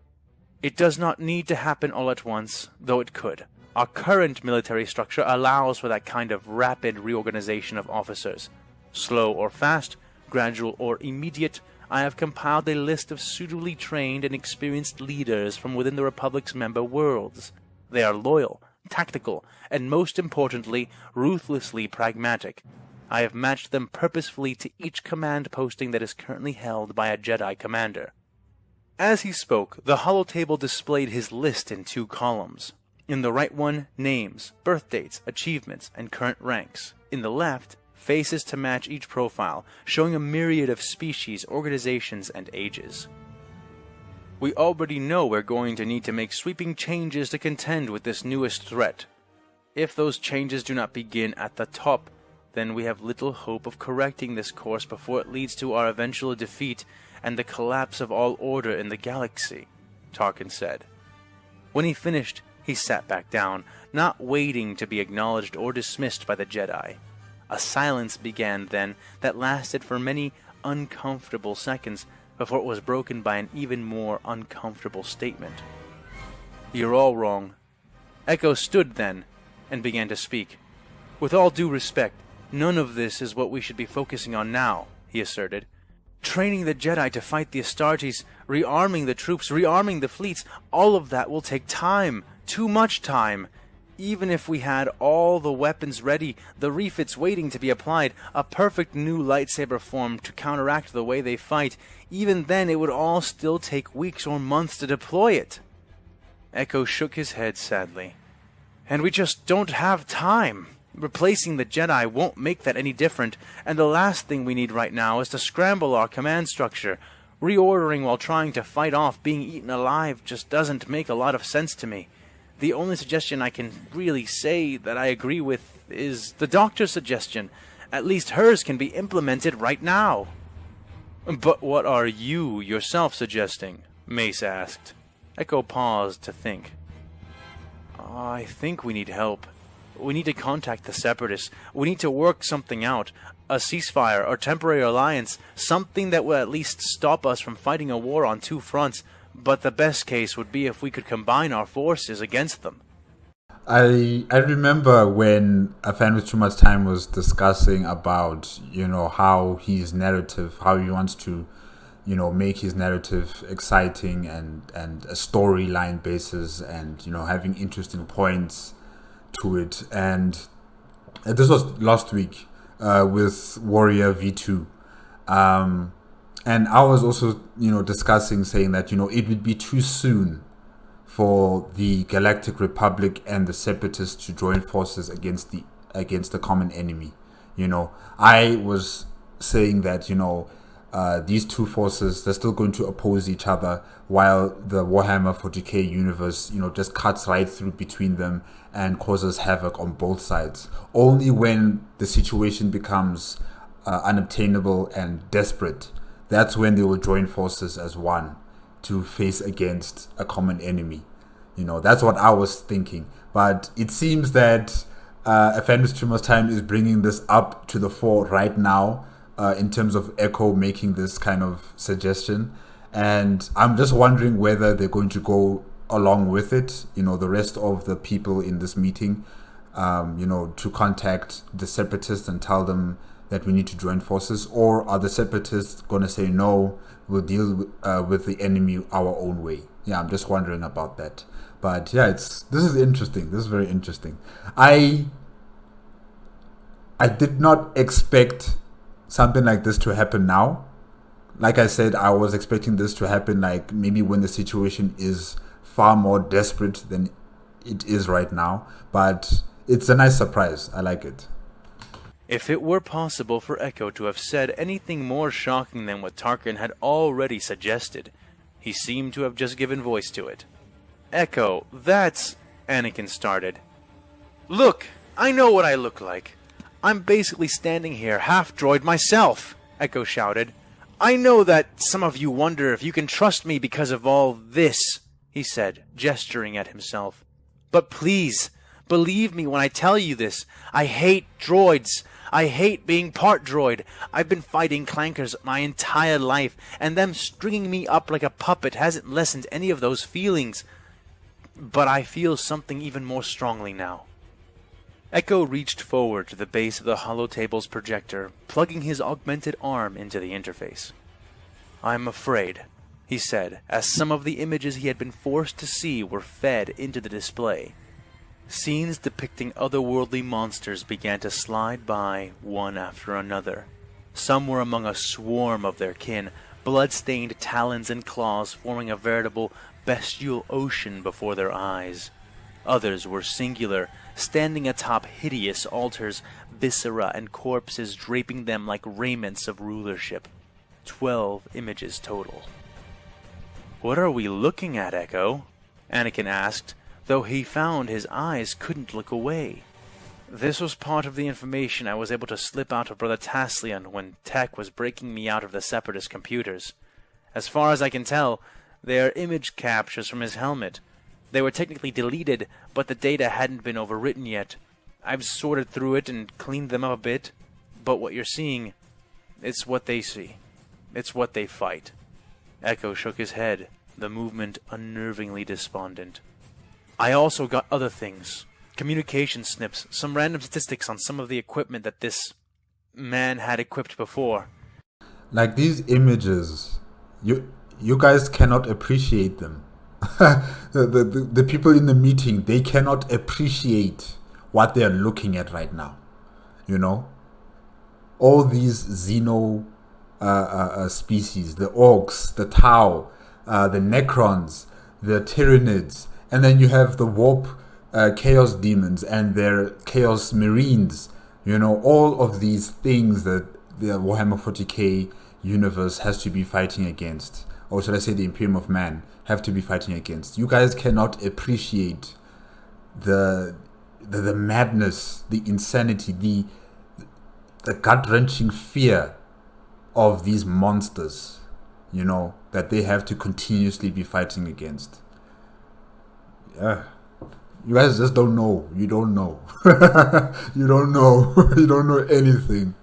It does not need to happen all at once, though it could. Our current military structure allows for that kind of rapid reorganization of officers. Slow or fast, gradual or immediate, I have compiled a list of suitably trained and experienced leaders from within the Republic's member worlds. They are loyal, tactical, and most importantly, ruthlessly pragmatic. I have matched them purposefully to each command posting that is currently held by a Jedi commander. As he spoke, the holotable displayed his list in 2 columns. In the right one, names, birth dates, achievements, and current ranks. In the left, faces to match each profile, showing a myriad of species, organizations, and ages. We already know we're going to need to make sweeping changes to contend with this newest threat. If those changes do not begin at the top, then we have little hope of correcting this course before it leads to our eventual defeat and the collapse of all order in the galaxy, Tarkin said. When he finished, he sat back down, not waiting to be acknowledged or dismissed by the Jedi. A silence began then that lasted for many uncomfortable seconds before it was broken by an even more uncomfortable statement. "You're all wrong." Echo stood then and began to speak. "With all due respect, none of this is what we should be focusing on now," he asserted. "Training the Jedi to fight the Astartes, rearming the troops, rearming the fleets, all of that will take time. Too much time. Even if we had all the weapons ready, the refits waiting to be applied, a perfect new lightsaber form to counteract the way they fight, even then it would all still take weeks or months to deploy it." Echo shook his head sadly. "And we just don't have time. Replacing the Jedi won't make that any different, and the last thing we need right now is to scramble our command structure. Reordering while trying to fight off being eaten alive just doesn't make a lot of sense to me. The only suggestion I can really say that I agree with is the doctor's suggestion. At least hers can be implemented right now." "But what are you yourself suggesting?" Mace asked. Echo paused to think. "I think we need help. We need to contact the Separatists. We need to work something out. A ceasefire or temporary alliance. Something that will at least stop us from fighting a war on 2 fronts. But the best case would be if we could combine our forces against them." I remember when AFanWithTooMuchTime was discussing about, you know, how his narrative, how he wants to, you know, make his narrative exciting and a storyline basis and, you know, having interesting points to it. And this was last week with Warrior V2. And I was also, you know, discussing, saying that, you know, it would be too soon for the Galactic Republic and the Separatists to join forces against the common enemy. You know, I was saying that, you know, these two forces, they're still going to oppose each other, while the Warhammer 40K universe, just cuts right through between them and causes havoc on both sides. Only when the situation becomes unobtainable and desperate, that's when they will join forces as one to face against a common enemy. That's what I was thinking. But it seems that AFanWithTooMuchTime is bringing this up to the fore right now, in terms of Echo making this kind of suggestion. And I'm just wondering whether they're going to go along with it, the rest of the people in this meeting, to contact the separatists and tell them that we need to join forces, or are the separatists going to say, no, we'll deal with the enemy our own way? Yeah, I'm just wondering about that. But yeah, this is interesting. This is very interesting. I did not expect something like this to happen now. Like I said, I was expecting this to happen like maybe when the situation is far more desperate than it is right now. But it's a nice surprise. I like it. If it were possible for Echo to have said anything more shocking than what Tarkin had already suggested, he seemed to have just given voice to it. Echo, that's... Anakin started. Look, I know what I look like. I'm basically standing here half-droid myself, Echo shouted. I know that some of you wonder if you can trust me because of all this, he said, gesturing at himself. But please, believe me when I tell you this. I hate droids. I hate being part droid. I've been fighting clankers my entire life, and them stringing me up like a puppet hasn't lessened any of those feelings. But I feel something even more strongly now. Echo reached forward to the base of the holotable's projector, plugging his augmented arm into the interface. I'm afraid, he said, as some of the images he had been forced to see were fed into the display. Scenes depicting otherworldly monsters began to slide by, one after another. Some were among a swarm of their kin, blood-stained talons and claws forming a veritable bestial ocean before their eyes. Others were singular, standing atop hideous altars, viscera and corpses draping them like raiments of rulership. 12 images total. What are we looking at, Echo? Anakin asked, though he found his eyes couldn't look away. This was part of the information I was able to slip out of Brother Taslian when Tech was breaking me out of the Separatist computers. As far as I can tell, they are image captures from his helmet. They were technically deleted, but the data hadn't been overwritten yet. I've sorted through it and cleaned them up a bit, but what you're seeing, it's what they see. It's what they fight. Echo shook his head, the movement unnervingly despondent. I also got other things. Communication snips, some random statistics on some of the equipment that this man had equipped before. Like these images, you guys cannot appreciate them. the people in the meeting, they cannot appreciate what they are looking at right now. All these Xeno species, the Orcs, the Tau, the Necrons, the Tyranids, and then you have the Warp Chaos Demons and their Chaos Marines. All of these things that the Warhammer 40K universe has to be fighting against, or should I say the Imperium of Man have to be fighting against. You guys cannot appreciate the madness, the insanity, the gut-wrenching fear of these monsters, that they have to continuously be fighting against. Yeah. You guys just don't know. You don't know. You don't know. You don't know anything.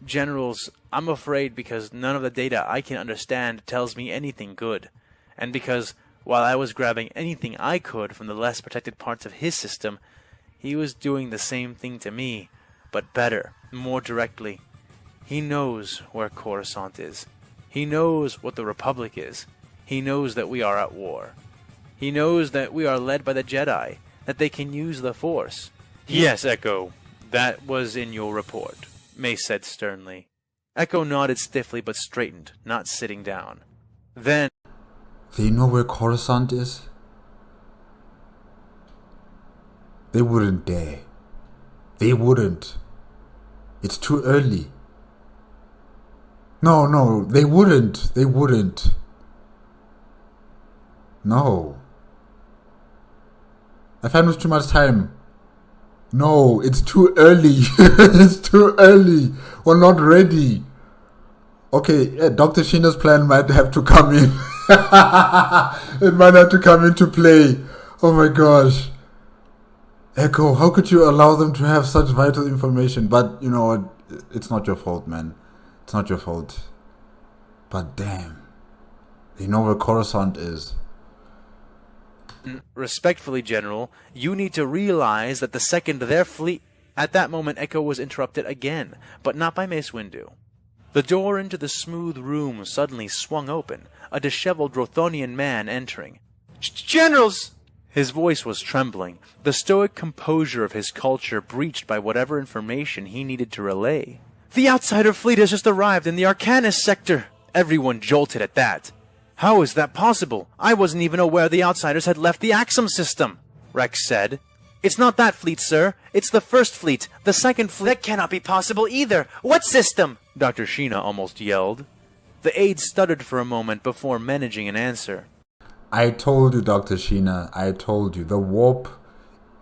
Generals, I'm afraid because none of the data I can understand tells me anything good. And because, while I was grabbing anything I could from the less protected parts of his system, he was doing the same thing to me, but better, more directly. He knows where Coruscant is. He knows what the Republic is. He knows that we are at war. He knows that we are led by the Jedi, that they can use the Force. Yes, Echo, that was in your report, Mace said sternly. Echo nodded stiffly but straightened, not sitting down. Then... They know where Coruscant is? They wouldn't dare. They wouldn't. It's too early. No, they wouldn't. They wouldn't. No. I found with too much time. No, it's too early. It's too early. We're not ready. Okay, yeah, Dr. Sheena's plan might have to come in. It might have to come into play. Oh my gosh. Echo, how could you allow them to have such vital information? But you know what? It's not your fault, man. It's not your fault. But damn. They know where Coruscant is. Respectfully, General, you need to realize that the second their fleet... At that moment, Echo was interrupted again, but not by Mace Windu. The door into the smooth room suddenly swung open, a disheveled Rothonian man entering. Generals! His voice was trembling, the stoic composure of his culture breached by whatever information he needed to relay. The outsider fleet has just arrived in the Arcanus sector. Everyone jolted at that. How is that possible? I wasn't even aware the outsiders had left the Axum system, Rex said. It's not that fleet, sir. It's the first fleet. The second fleet... That cannot be possible either. What system? Dr. Sheena almost yelled. The aide stuttered for a moment before managing an answer. I told you, Dr. Sheena. I told you. The warp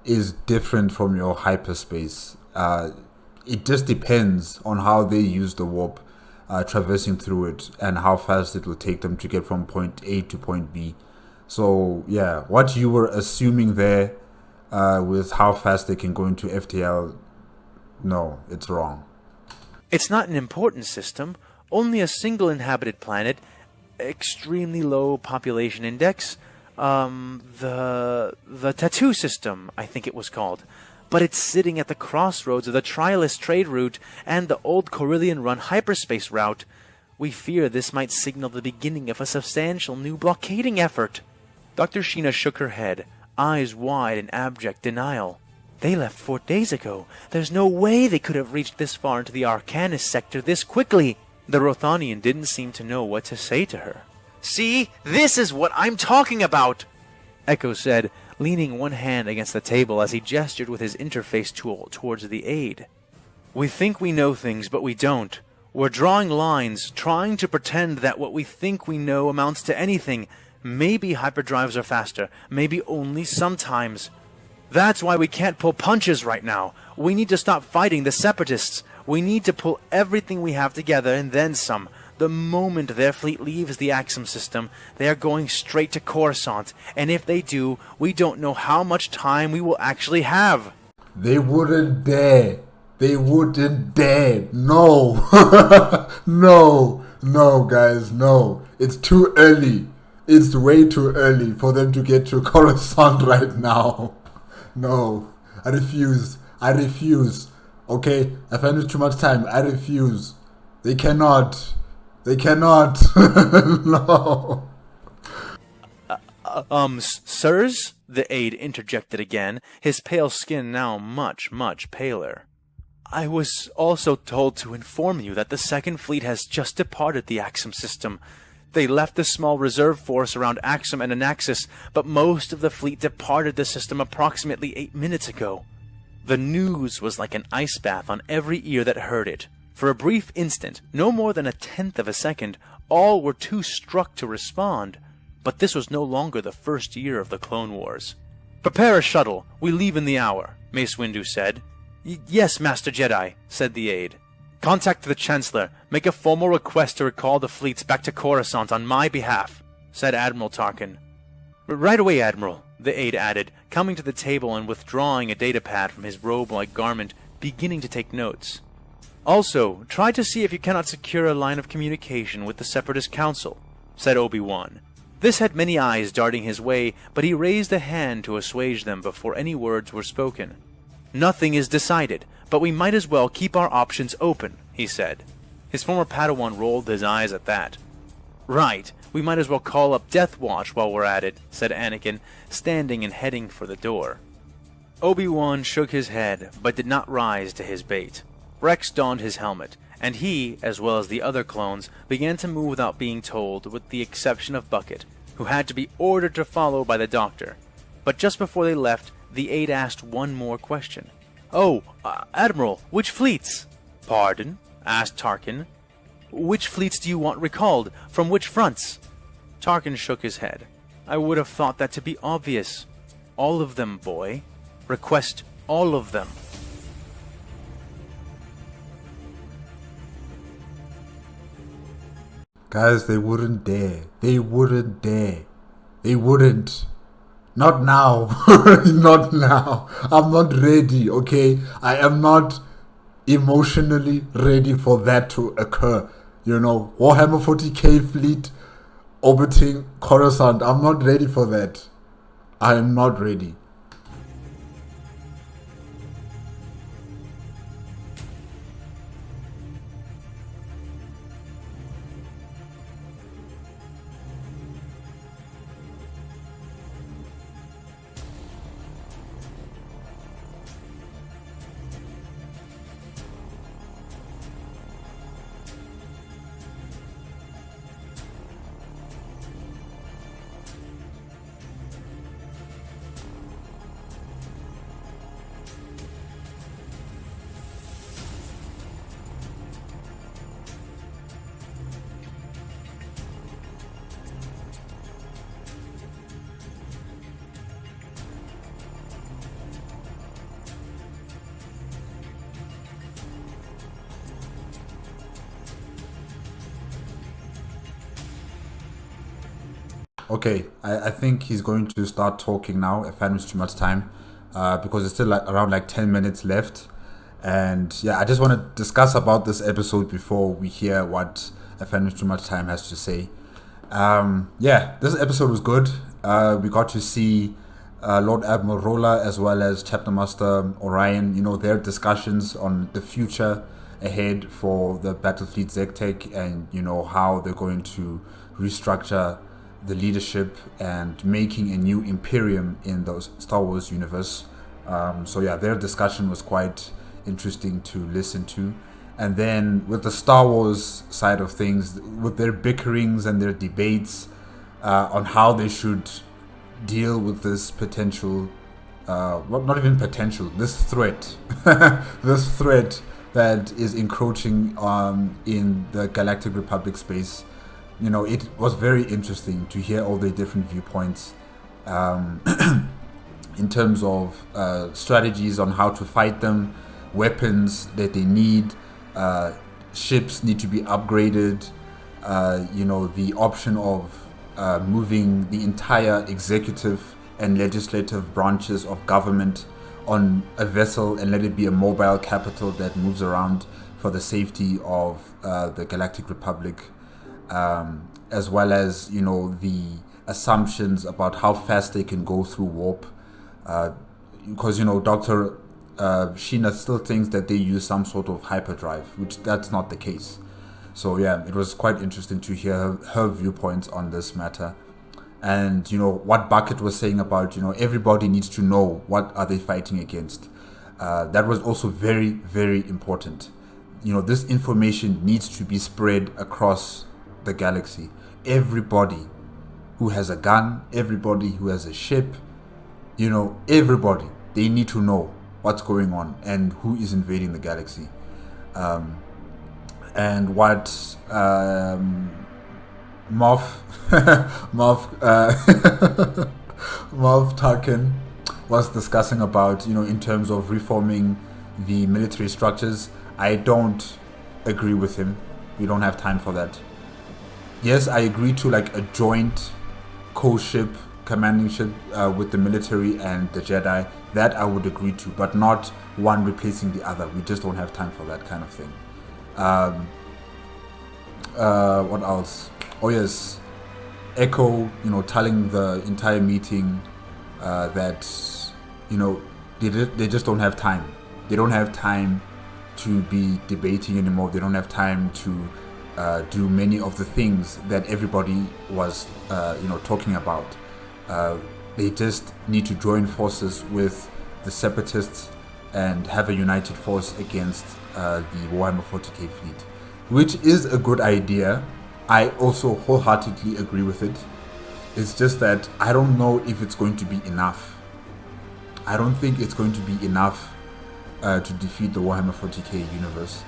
is different from your hyperspace. It just depends on how they use the warp. Traversing through it and how fast it will take them to get from point A to point B. So yeah, what you were assuming there with how fast they can go into FTL, no, it's wrong. It's not an important system, only a single inhabited planet, extremely low population index, the tattoo system, I think it was called. But it's sitting at the crossroads of the Trialist trade route and the old Corellian-run hyperspace route. We fear this might signal the beginning of a substantial new blockading effort. Dr. Sheena shook her head, eyes wide in abject denial. They left 4 days ago. There's no way they could have reached this far into the Arcanus sector this quickly. The Rothanian didn't seem to know what to say to her. See, this is what I'm talking about, Echo said, leaning one hand against the table as he gestured with his interface tool towards the aide. We think we know things, but we don't. We're drawing lines, trying to pretend that what we think we know amounts to anything. Maybe hyperdrives are faster, maybe only sometimes. That's why we can't pull punches right now. We need to stop fighting the Separatists. We need to pull everything we have together and then some. The moment their fleet leaves the Axum system, they are going straight to Coruscant, and if they do, we don't know how much time we will actually have. They wouldn't dare. They wouldn't dare. No. No, guys, no. It's too early. It's way too early for them to get to Coruscant right now. No. I refuse. Okay? I find it too much time. I refuse. They cannot. No. Sirs? The aide interjected again, his pale skin now much, much paler. I was also told to inform you that the Second Fleet has just departed the Axum system. They left a small reserve force around Axum and Anaxis, but most of the fleet departed the system approximately 8 minutes ago. The news was like an ice bath on every ear that heard it. For a brief instant, no more than 1/10 of a second, all were too struck to respond. But this was no longer the first year of the Clone Wars. Prepare a shuttle. We leave in the hour, Mace Windu said. Yes, Master Jedi, said the aide. Contact the Chancellor. Make a formal request to recall the fleets back to Coruscant on my behalf, said Admiral Tarkin. Right away, Admiral, the aide added, coming to the table and withdrawing a datapad from his robe-like garment, beginning to take notes. Also, try to see if you cannot secure a line of communication with the Separatist Council, said Obi-Wan. This had many eyes darting his way, but he raised a hand to assuage them before any words were spoken. Nothing is decided, but we might as well keep our options open, he said. His former Padawan rolled his eyes at that. Right, we might as well call up Death Watch while we're at it, said Anakin, standing and heading for the door. Obi-Wan shook his head, but did not rise to his bait. Rex donned his helmet, and he, as well as the other clones, began to move without being told, with the exception of Bucket, who had to be ordered to follow by the Doctor. But just before they left, the aide asked one more question. Admiral, which fleets? Pardon? Asked Tarkin. Which fleets do you want recalled? From which fronts? Tarkin shook his head. I would have thought that to be obvious. All of them, boy. Request all of them. Guys, they wouldn't dare. They wouldn't dare. They wouldn't. Not now. Not now. I'm not ready, okay? I am not emotionally ready for that to occur. You know, Warhammer 40K fleet orbiting Coruscant. I'm not ready for that. I am not ready. Okay, I think he's going to start talking now. AFanWithTooMuchTime, because it's still around 10 minutes left. And yeah, I just want to discuss about this episode before we hear what AFanWithTooMuchTime has to say. Yeah, this episode was good. We got to see Lord Admiral Roller as well as Chapter Master Orion, their discussions on the future ahead for the Battlefleet Zectec, and how they're going to restructure the leadership and making a new Imperium in the Star Wars universe. So yeah, their discussion was quite interesting to listen to. And then with the Star Wars side of things, with their bickerings and their debates on how they should deal with this potential, not even potential, this threat, this threat that is encroaching in the Galactic Republic space. It was very interesting to hear all the different viewpoints in terms of strategies on how to fight them, weapons that they need, ships need to be upgraded, the option of moving the entire executive and legislative branches of government on a vessel and let it be a mobile capital that moves around for the safety of the Galactic Republic. As well as the assumptions about how fast they can go through warp, because Dr. Sheena still thinks that they use some sort of hyperdrive, which that's not the case. So yeah, it was quite interesting to hear her viewpoints on this matter. And what Bucket was saying about everybody needs to know what are they fighting against. That was also very, very important. This information needs to be spread across the galaxy. Everybody who has a gun, everybody who has a ship, everybody, they need to know what's going on and who is invading the galaxy. And what Moff Tarkin was discussing about, in terms of reforming the military structures, I don't agree with him. We don't have time for that. Yes, I agree to a joint co-ship, commanding ship with the military and the Jedi. That I would agree to, but not one replacing the other. We just don't have time for that kind of thing. What else? Oh yes, Echo, telling the entire meeting that, they just don't have time. They don't have time to be debating anymore. They don't have time to do many of the things that everybody was, talking about. They just need to join forces with the Separatists and have a united force against the Warhammer 40K fleet, which is a good idea. I also wholeheartedly agree with it. It's just that I don't know if it's going to be enough. I don't think it's going to be enough to defeat the Warhammer 40K universe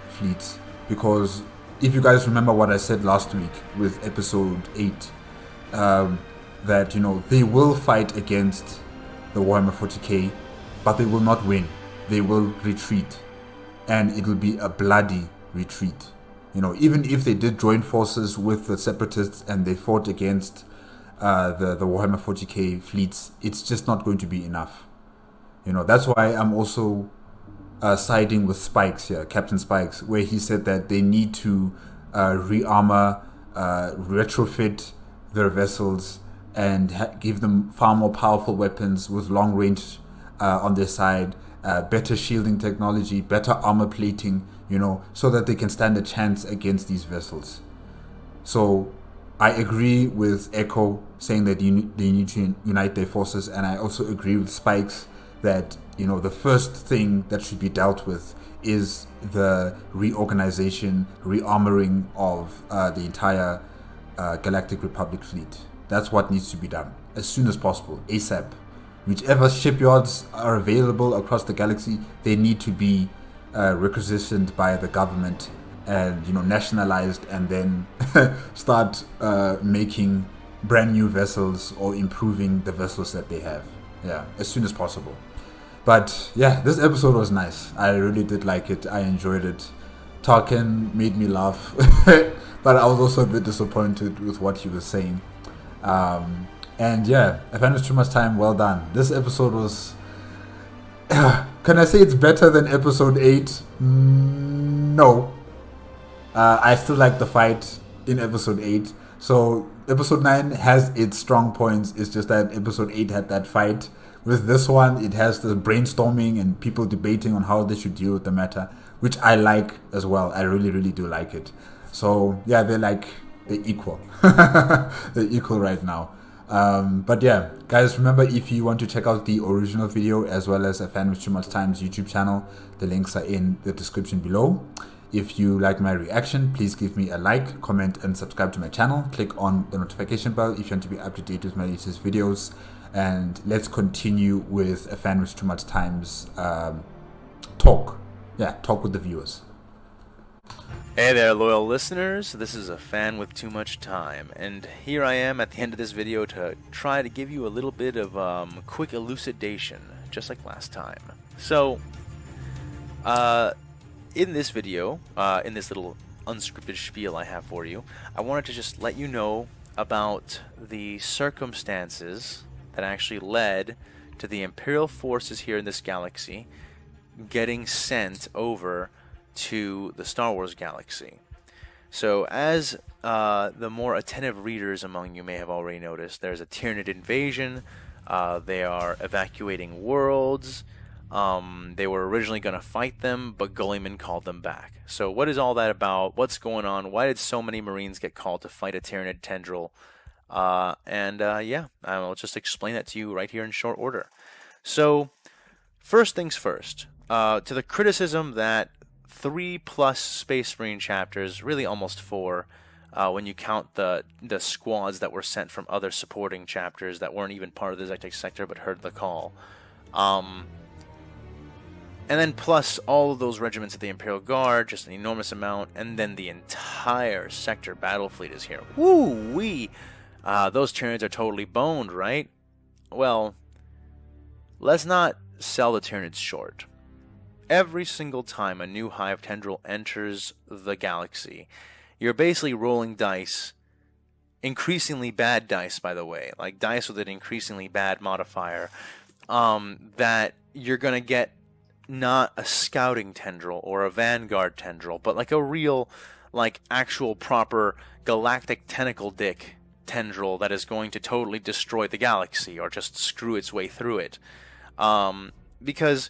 fleets, because if you guys remember what I said last week with episode 8, that, you know, they will fight against the Warhammer 40K, but they will not win. They will retreat, and it will be a bloody retreat. You know, even if they did join forces with the separatists and they fought against the Warhammer 40K fleets, it's just not going to be enough. You know, that's why I'm also siding with Spikes here, Captain Spikes, where he said that they need to re-armor, retrofit their vessels, and give them far more powerful weapons with long range on their side, better shielding technology, better armor plating, you know, so that they can stand a chance against these vessels. So I agree with Echo saying that they need to unite their forces, and I also agree with Spikes that, you know, the first thing that should be dealt with is the reorganization, rearmoring of the entire Galactic Republic fleet. That's what needs to be done as soon as possible, ASAP. Whichever shipyards are available across the galaxy, they need to be requisitioned by the government and, you know, nationalized, and then start making brand new vessels or improving the vessels that they have. Yeah, as soon as possible. But yeah, this episode was nice. I really did like it. I enjoyed it. Tarkin made me laugh, but I was also a bit disappointed with what he was saying. And yeah, AFanWithTooMuchTime, well done. This episode was... Can I say it's better than episode 8? No. I still like the fight in episode 8. So episode 9 has its strong points. It's just that episode 8 had that fight. With this one, it has the brainstorming and people debating on how they should deal with the matter, which I like as well. I really, really do like it. So yeah, they're equal. They're equal right now. But yeah, guys, remember, if you want to check out the original video as well as AFanWithTooMuchTime's YouTube channel, the links are in the description below. If you like my reaction, please give me a like, comment, and subscribe to my channel. Click on the notification bell if you want to be up to date with my latest videos. And let's continue with AFanWithTooMuchTime's talk. Yeah, talk with the viewers. Hey there, loyal listeners. This is AFanWithTooMuchTime, and here I am at the end of this video to try to give you a little bit of quick elucidation, just like last time. So, in this video, in this little unscripted spiel I have for you, I wanted to just let you know about the circumstances that actually led to the Imperial forces here in this galaxy getting sent over to the Star Wars galaxy. So, as the more attentive readers among you may have already noticed, there's a Tyranid invasion. They are evacuating worlds. They were originally going to fight them, but Gulliman called them back. So what is all that about? What's going on? Why did so many Marines get called to fight a Tyranid tendril? Yeah, I'll just explain that to you right here in short order. So, first things first, to the criticism that 3+ Space Marine chapters, really almost 4, when you count the squads that were sent from other supporting chapters that weren't even part of the Zectic sector but heard the call. And then plus all of those regiments of the Imperial Guard, just an enormous amount, and then the entire sector battle fleet is here. Woo-wee! Those Tyranids are totally boned, right? Well, let's not sell the Tyranids short. Every single time a new Hive tendril enters the galaxy, you're basically rolling dice, increasingly bad dice, by the way, like dice with an increasingly bad modifier, that you're going to get not a scouting tendril or a vanguard tendril, but like a real, like actual proper galactic tentacle dick tendril that is going to totally destroy the galaxy or just screw its way through it. Because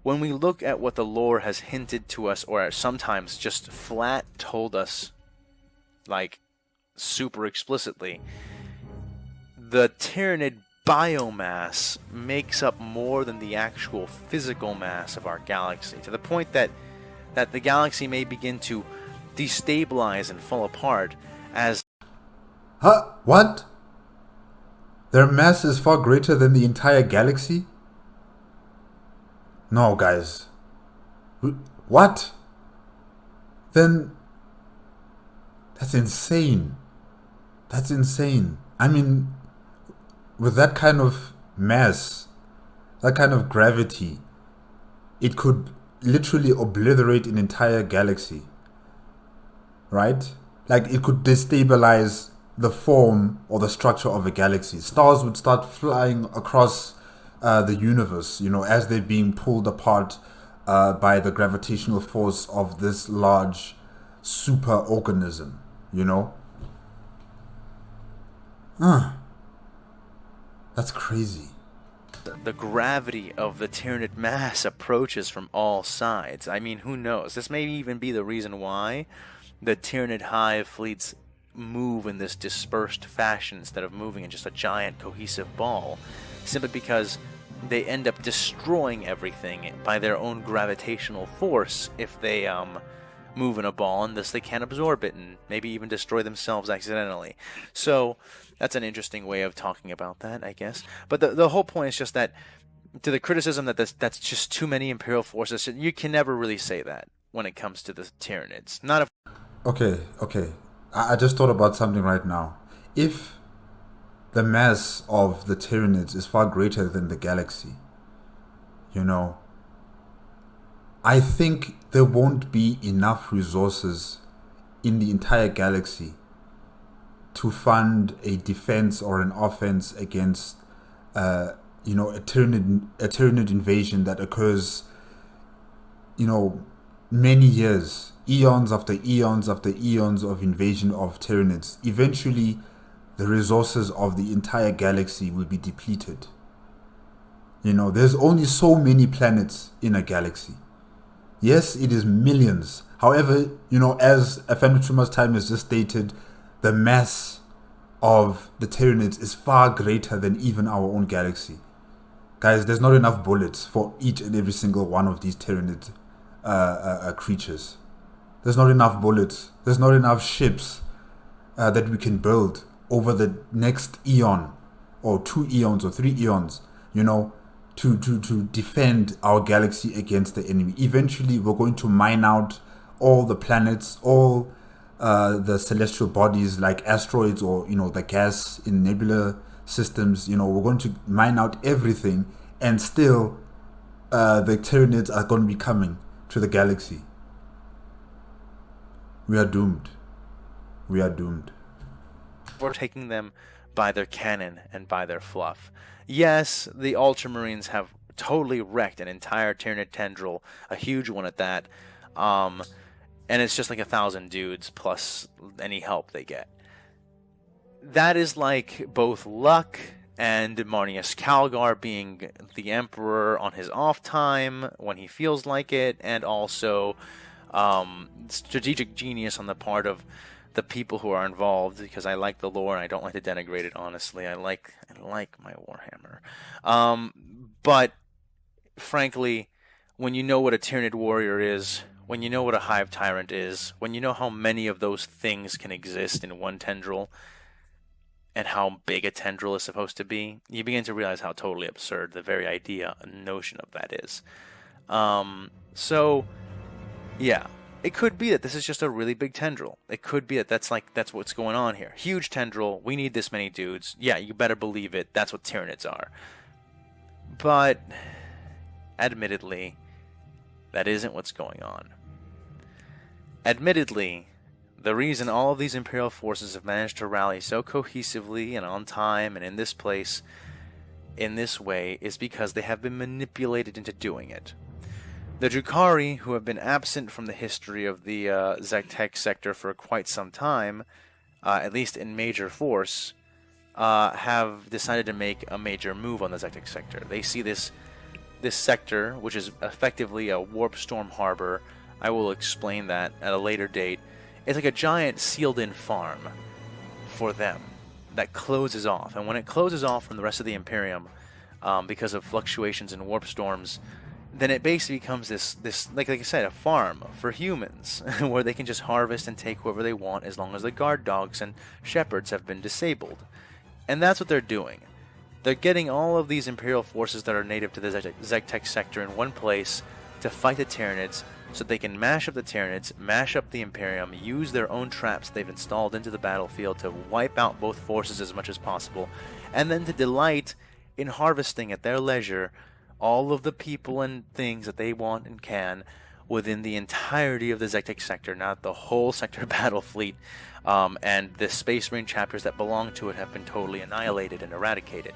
when we look at what the lore has hinted to us, or sometimes just flat told us, like super explicitly, the Tyranid biomass makes up more than the actual physical mass of our galaxy, to the point that the galaxy may begin to destabilize and fall apart as... Huh? What? Their mass is far greater than the entire galaxy? No, guys. What? Then That's insane. That's insane. I mean, with that kind of mass, that kind of gravity, it could literally obliterate an entire galaxy. Right? Like, it could destabilize the form or the structure of a galaxy. Stars would start flying across the universe, you know, as they're being pulled apart by the gravitational force of this large super organism, you know? That's crazy. The gravity of the Tyranid mass approaches from all sides. I mean, who knows? This may even be the reason why the Tyranid hive fleets move in this dispersed fashion instead of moving in just a giant cohesive ball, simply because they end up destroying everything by their own gravitational force if they move in a ball, and thus they can't absorb it and maybe even destroy themselves accidentally. So that's an interesting way of talking about that, I guess. But the whole point is just that, to the criticism that that's just too many Imperial forces, you can never really say that when it comes to the Tyranids. Not if... Okay. I just thought about something right now. If the mass of the Tyranids is far greater than the galaxy, you know, I think there won't be enough resources in the entire galaxy to fund a defense or an offense against, you know, a Tyranid invasion that occurs, you know, many years, eons after eons after eons of invasion of Tyranids. Eventually, the resources of the entire galaxy will be depleted. You know, there's only so many planets in a galaxy. Yes, it is millions. However, you know, as AFanWithTooMuchTime has just stated, the mass of the Tyranids is far greater than even our own galaxy. Guys, there's not enough bullets for each and every single one of these Tyranid creatures. There's not enough bullets. There's not enough ships that we can build over the next eon, or 2 eons, or 3 eons, you know, to defend our galaxy against the enemy. Eventually, we're going to mine out all the planets, all the celestial bodies like asteroids, or, you know, the gas in nebula systems. You know, we're going to mine out everything, and still the Tyranids are going to be coming to the galaxy. We are doomed. We are doomed. We're taking them by their cannon and by their fluff. Yes, the Ultramarines have totally wrecked an entire Tyranid tendril, a huge one at that, and it's just like 1,000 dudes plus any help they get. That is like both luck and Marnius Calgar being the Emperor on his off time when he feels like it, and also strategic genius on the part of the people who are involved, because I like the lore and I don't like to denigrate it, honestly. I like my Warhammer. But frankly, when you know what a Tyranid warrior is, when you know what a Hive Tyrant is, when you know how many of those things can exist in one tendril, and how big a tendril is supposed to be, you begin to realize how totally absurd the very idea and notion of that is. So, yeah. It could be that this is just a really big tendril. It could be that that's what's going on here. Huge tendril, we need this many dudes. Yeah, you better believe it. That's what Tyranids are. But, admittedly, that isn't what's going on. Admittedly, the reason all of these Imperial forces have managed to rally so cohesively and on time and in this place, in this way, is because they have been manipulated into doing it. The Drukhari, who have been absent from the history of the Zektek sector for quite some time, at least in major force, have decided to make a major move on the Zektek sector. They see this sector, which is effectively a warp storm harbor. I will explain that at a later date. It's like a giant sealed-in farm for them that closes off. And when it closes off from the rest of the Imperium, because of fluctuations in warp storms, then it basically becomes this like I said, a farm for humans, where they can just harvest and take whoever they want as long as the guard dogs and shepherds have been disabled. And that's what they're doing. They're getting all of these Imperial forces that are native to the Zektek sector in one place, to fight the Tyranids so they can mash up the Tyranids, mash up the Imperium, use their own traps they've installed into the battlefield to wipe out both forces as much as possible, and then to delight in harvesting at their leisure all of the people and things that they want and can within the entirety of the Zectic sector, not the whole sector battle fleet, and the Space Marine chapters that belong to it have been totally annihilated and eradicated.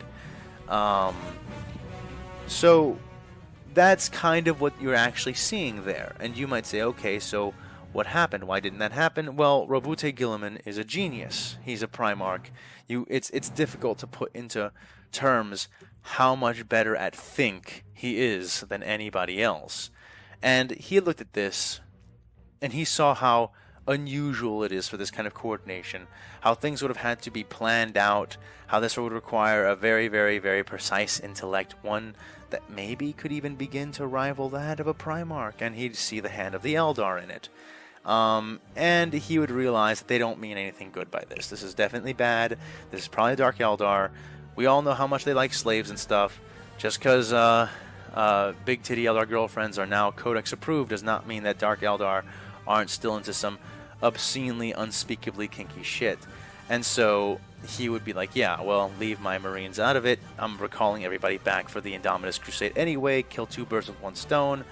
So that's kind of what you're actually seeing there. And you might say, okay, so what happened? Why didn't that happen? Well, Roboute Guilliman is a genius. He's a Primarch. It's difficult to put into terms how much better at think he is than anybody else. And he looked at this, and he saw how unusual it is for this kind of coordination, how things would have had to be planned out, how this would require a very, very, very precise intellect, one that maybe could even begin to rival that of a Primarch, and he'd see the hand of the Eldar in it. And he would realize that they don't mean anything good by this. This is definitely bad. This is probably Dark Eldar. We all know how much they like slaves and stuff. Just because big titty Eldar girlfriends are now Codex approved does not mean that Dark Eldar aren't still into some obscenely, unspeakably kinky shit. And so he would be like, yeah, well, leave my Marines out of it. I'm recalling everybody back for the Indominus Crusade anyway. Kill two birds with one stone.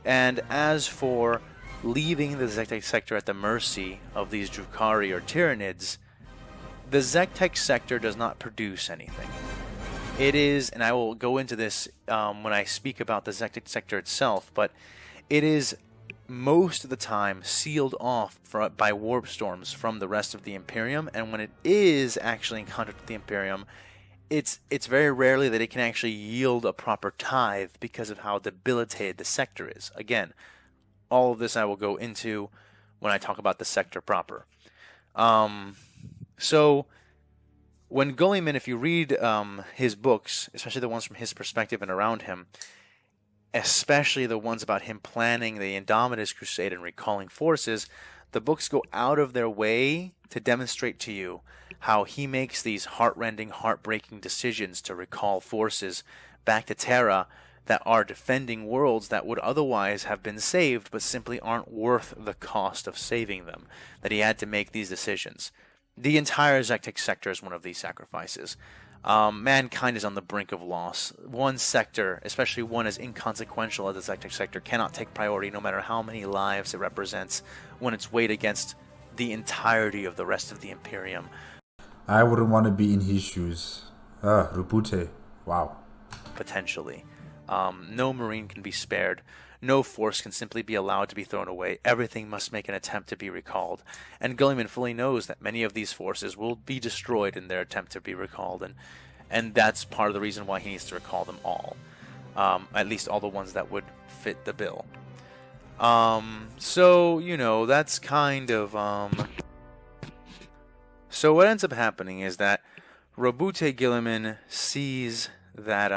And as for leaving the Zectek sector at the mercy of these Drukhari or Tyranids, the Zectek sector does not produce anything. It is, and I will go into this when I speak about the Zectek sector itself, but it is most of the time sealed off by warp storms from the rest of the Imperium, and when it is actually in contact with the Imperium, it's very rarely that it can actually yield a proper tithe because of how debilitated the sector is. Again, all of this I will go into when I talk about the sector proper. So when Gulliman, if you read his books, especially the ones from his perspective and around him, especially the ones about him planning the Indominus Crusade and recalling forces, the books go out of their way to demonstrate to you how he makes these heart-rending, heartbreaking decisions to recall forces back to Terra that are defending worlds that would otherwise have been saved but simply aren't worth the cost of saving them, that he had to make these decisions. The entire Zectek sector is one of these sacrifices. Mankind is on the brink of loss. One sector, especially one as inconsequential as the Zectek sector, cannot take priority no matter how many lives it represents when it's weighed against the entirety of the rest of the Imperium. I wouldn't want to be in his shoes. Roboute. Wow. Potentially. No Marine can be spared. No force can simply be allowed to be thrown away. Everything must make an attempt to be recalled. And Gulliman fully knows that many of these forces will be destroyed in their attempt to be recalled. And that's part of the reason why he needs to recall them all. At least all the ones that would fit the bill. So, you know, that's kind of... So what ends up happening is that Roboute Guilliman sees that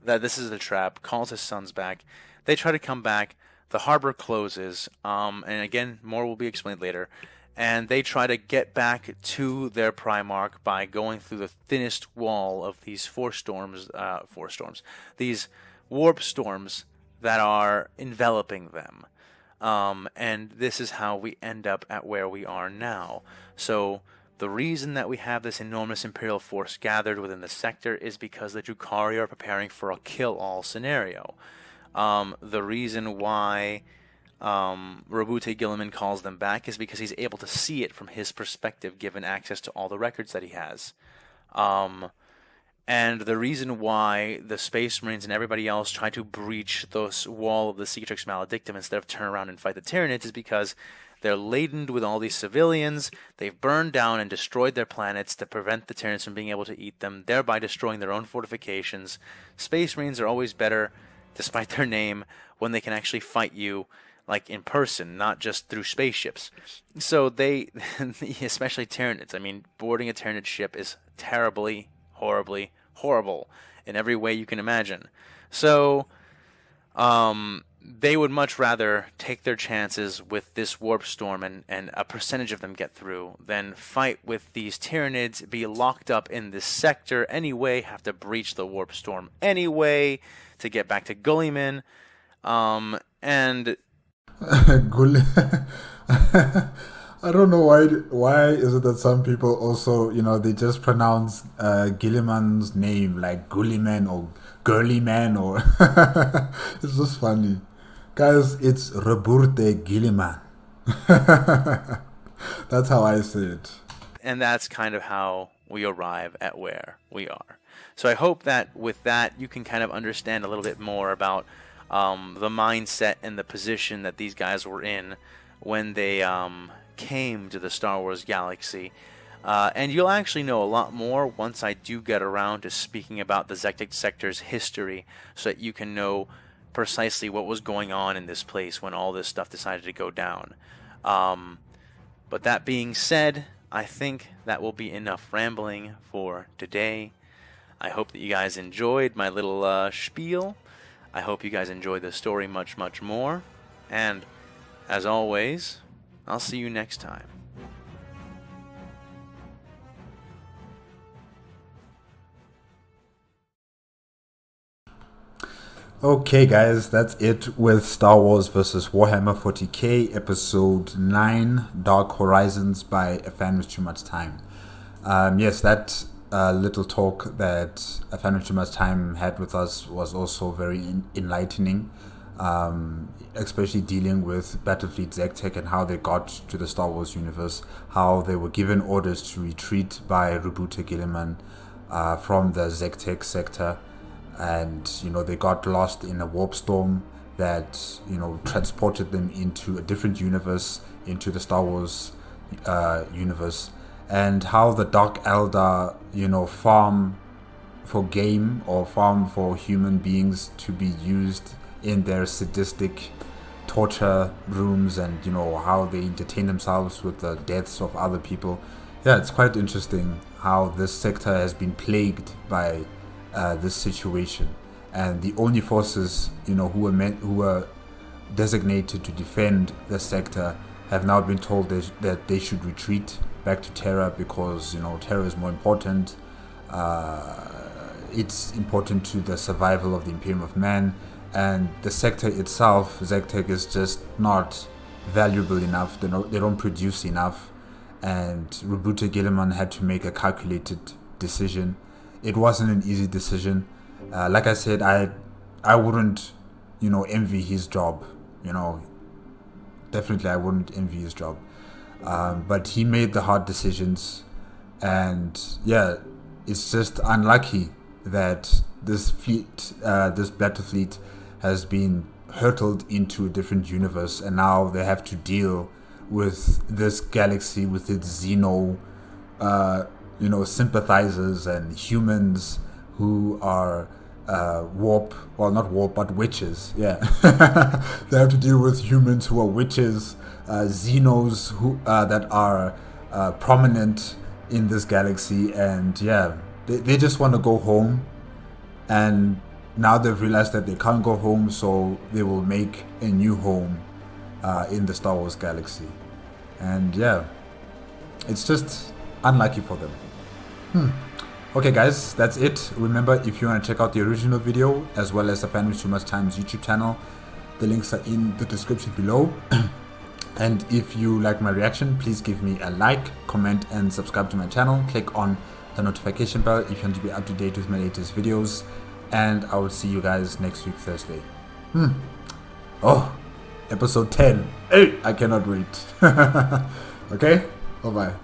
that this is a trap, calls his sons back. They try to come back. The harbor closes, and again, more will be explained later. And they try to get back to their Primarch by going through the thinnest wall of these these warp storms that are enveloping them. And this is how we end up at where we are now. So the reason that we have this enormous Imperial force gathered within the sector is because the Drukhari are preparing for a kill-all scenario. The reason why Roboute Guilliman calls them back is because he's able to see it from his perspective, given access to all the records that he has. And the reason why the Space Marines and everybody else try to breach this wall of the Cicatrix Maledictum instead of turn around and fight the Tyranids is because they're laden with all these civilians. They've burned down and destroyed their planets to prevent the Tyranids from being able to eat them, thereby destroying their own fortifications. Space Marines are always better, despite their name, when they can actually fight you like in person, not just through spaceships. So they, especially Tyranids, I mean, boarding a Tyranid ship is terribly, horribly, horrible in every way you can imagine. So, they would much rather take their chances with this warp storm and a percentage of them get through than fight with these Tyranids, be locked up in this sector anyway, have to breach the warp storm anyway to get back to Gulliman. And I don't know why is it that some people also, they just pronounce Gilliman's name like Gulliman or Girlyman or it's just funny. Guys, it's Roburte Gilliman. That's how I say it. And that's kind of how we arrive at where we are. So I hope that with that you can kind of understand a little bit more about the mindset and the position that these guys were in when they came to the Star Wars galaxy. And you'll actually know a lot more once I do get around to speaking about the Zektik sector's history, so that you can know precisely what was going on in this place when all this stuff decided to go down. But that being said, I think that will be enough rambling for today. I hope that you guys enjoyed my little spiel. I hope you guys enjoyed the story much, much more. And as always, I'll see you next time. Okay guys, that's it with Star Wars vs. Warhammer 40K Episode 9, Dark Horizons by AFanWithTooMuchTime. Yes, that little talk that AFanWithTooMuchTime had with us was also very enlightening, especially dealing with Battlefleet Zektik and how they got to the Star Wars universe, how they were given orders to retreat by Roburte Gilliman from the Zektik sector. And they got lost in a warp storm that transported them into a different universe, into the Star Wars universe, and how the Dark Elder farm for game or farm for human beings to be used in their sadistic torture rooms, and how they entertain themselves with the deaths of other people. Yeah, it's quite interesting how this sector has been plagued by this situation, and the only forces who were designated to defend the sector have now been told that they should retreat back to Terra, because Terra is more important. It's important to the survival of the Imperium of Man, and the sector itself, Zektik, is just not valuable enough. They don't produce enough, and Roburte Gilliman had to make a calculated decision. It wasn't an easy decision. Like I said, I wouldn't, envy his job. Definitely I wouldn't envy his job. But he made the hard decisions, and yeah, it's just unlucky that this fleet, this battle fleet, has been hurtled into a different universe, and now they have to deal with this galaxy with its Xeno sympathizers and humans who are not witches. Yeah. They have to deal with humans who are witches, Xenos who that are prominent in this galaxy, and yeah, they just want to go home, and now they've realized that they can't go home, so they will make a new home in the Star Wars galaxy. And yeah, it's just unlucky for them. Okay guys, that's it. Remember, if you want to check out the original video as well as AFanWithTooMuchTime's YouTube channel, the links are in the description below. And if you like my reaction, please give me a like, comment and subscribe to my channel. Click on the notification bell if you want to be up to date with my latest videos, and I will see you guys next week Thursday. Oh, episode 10. Hey, I cannot wait. Okay, bye bye.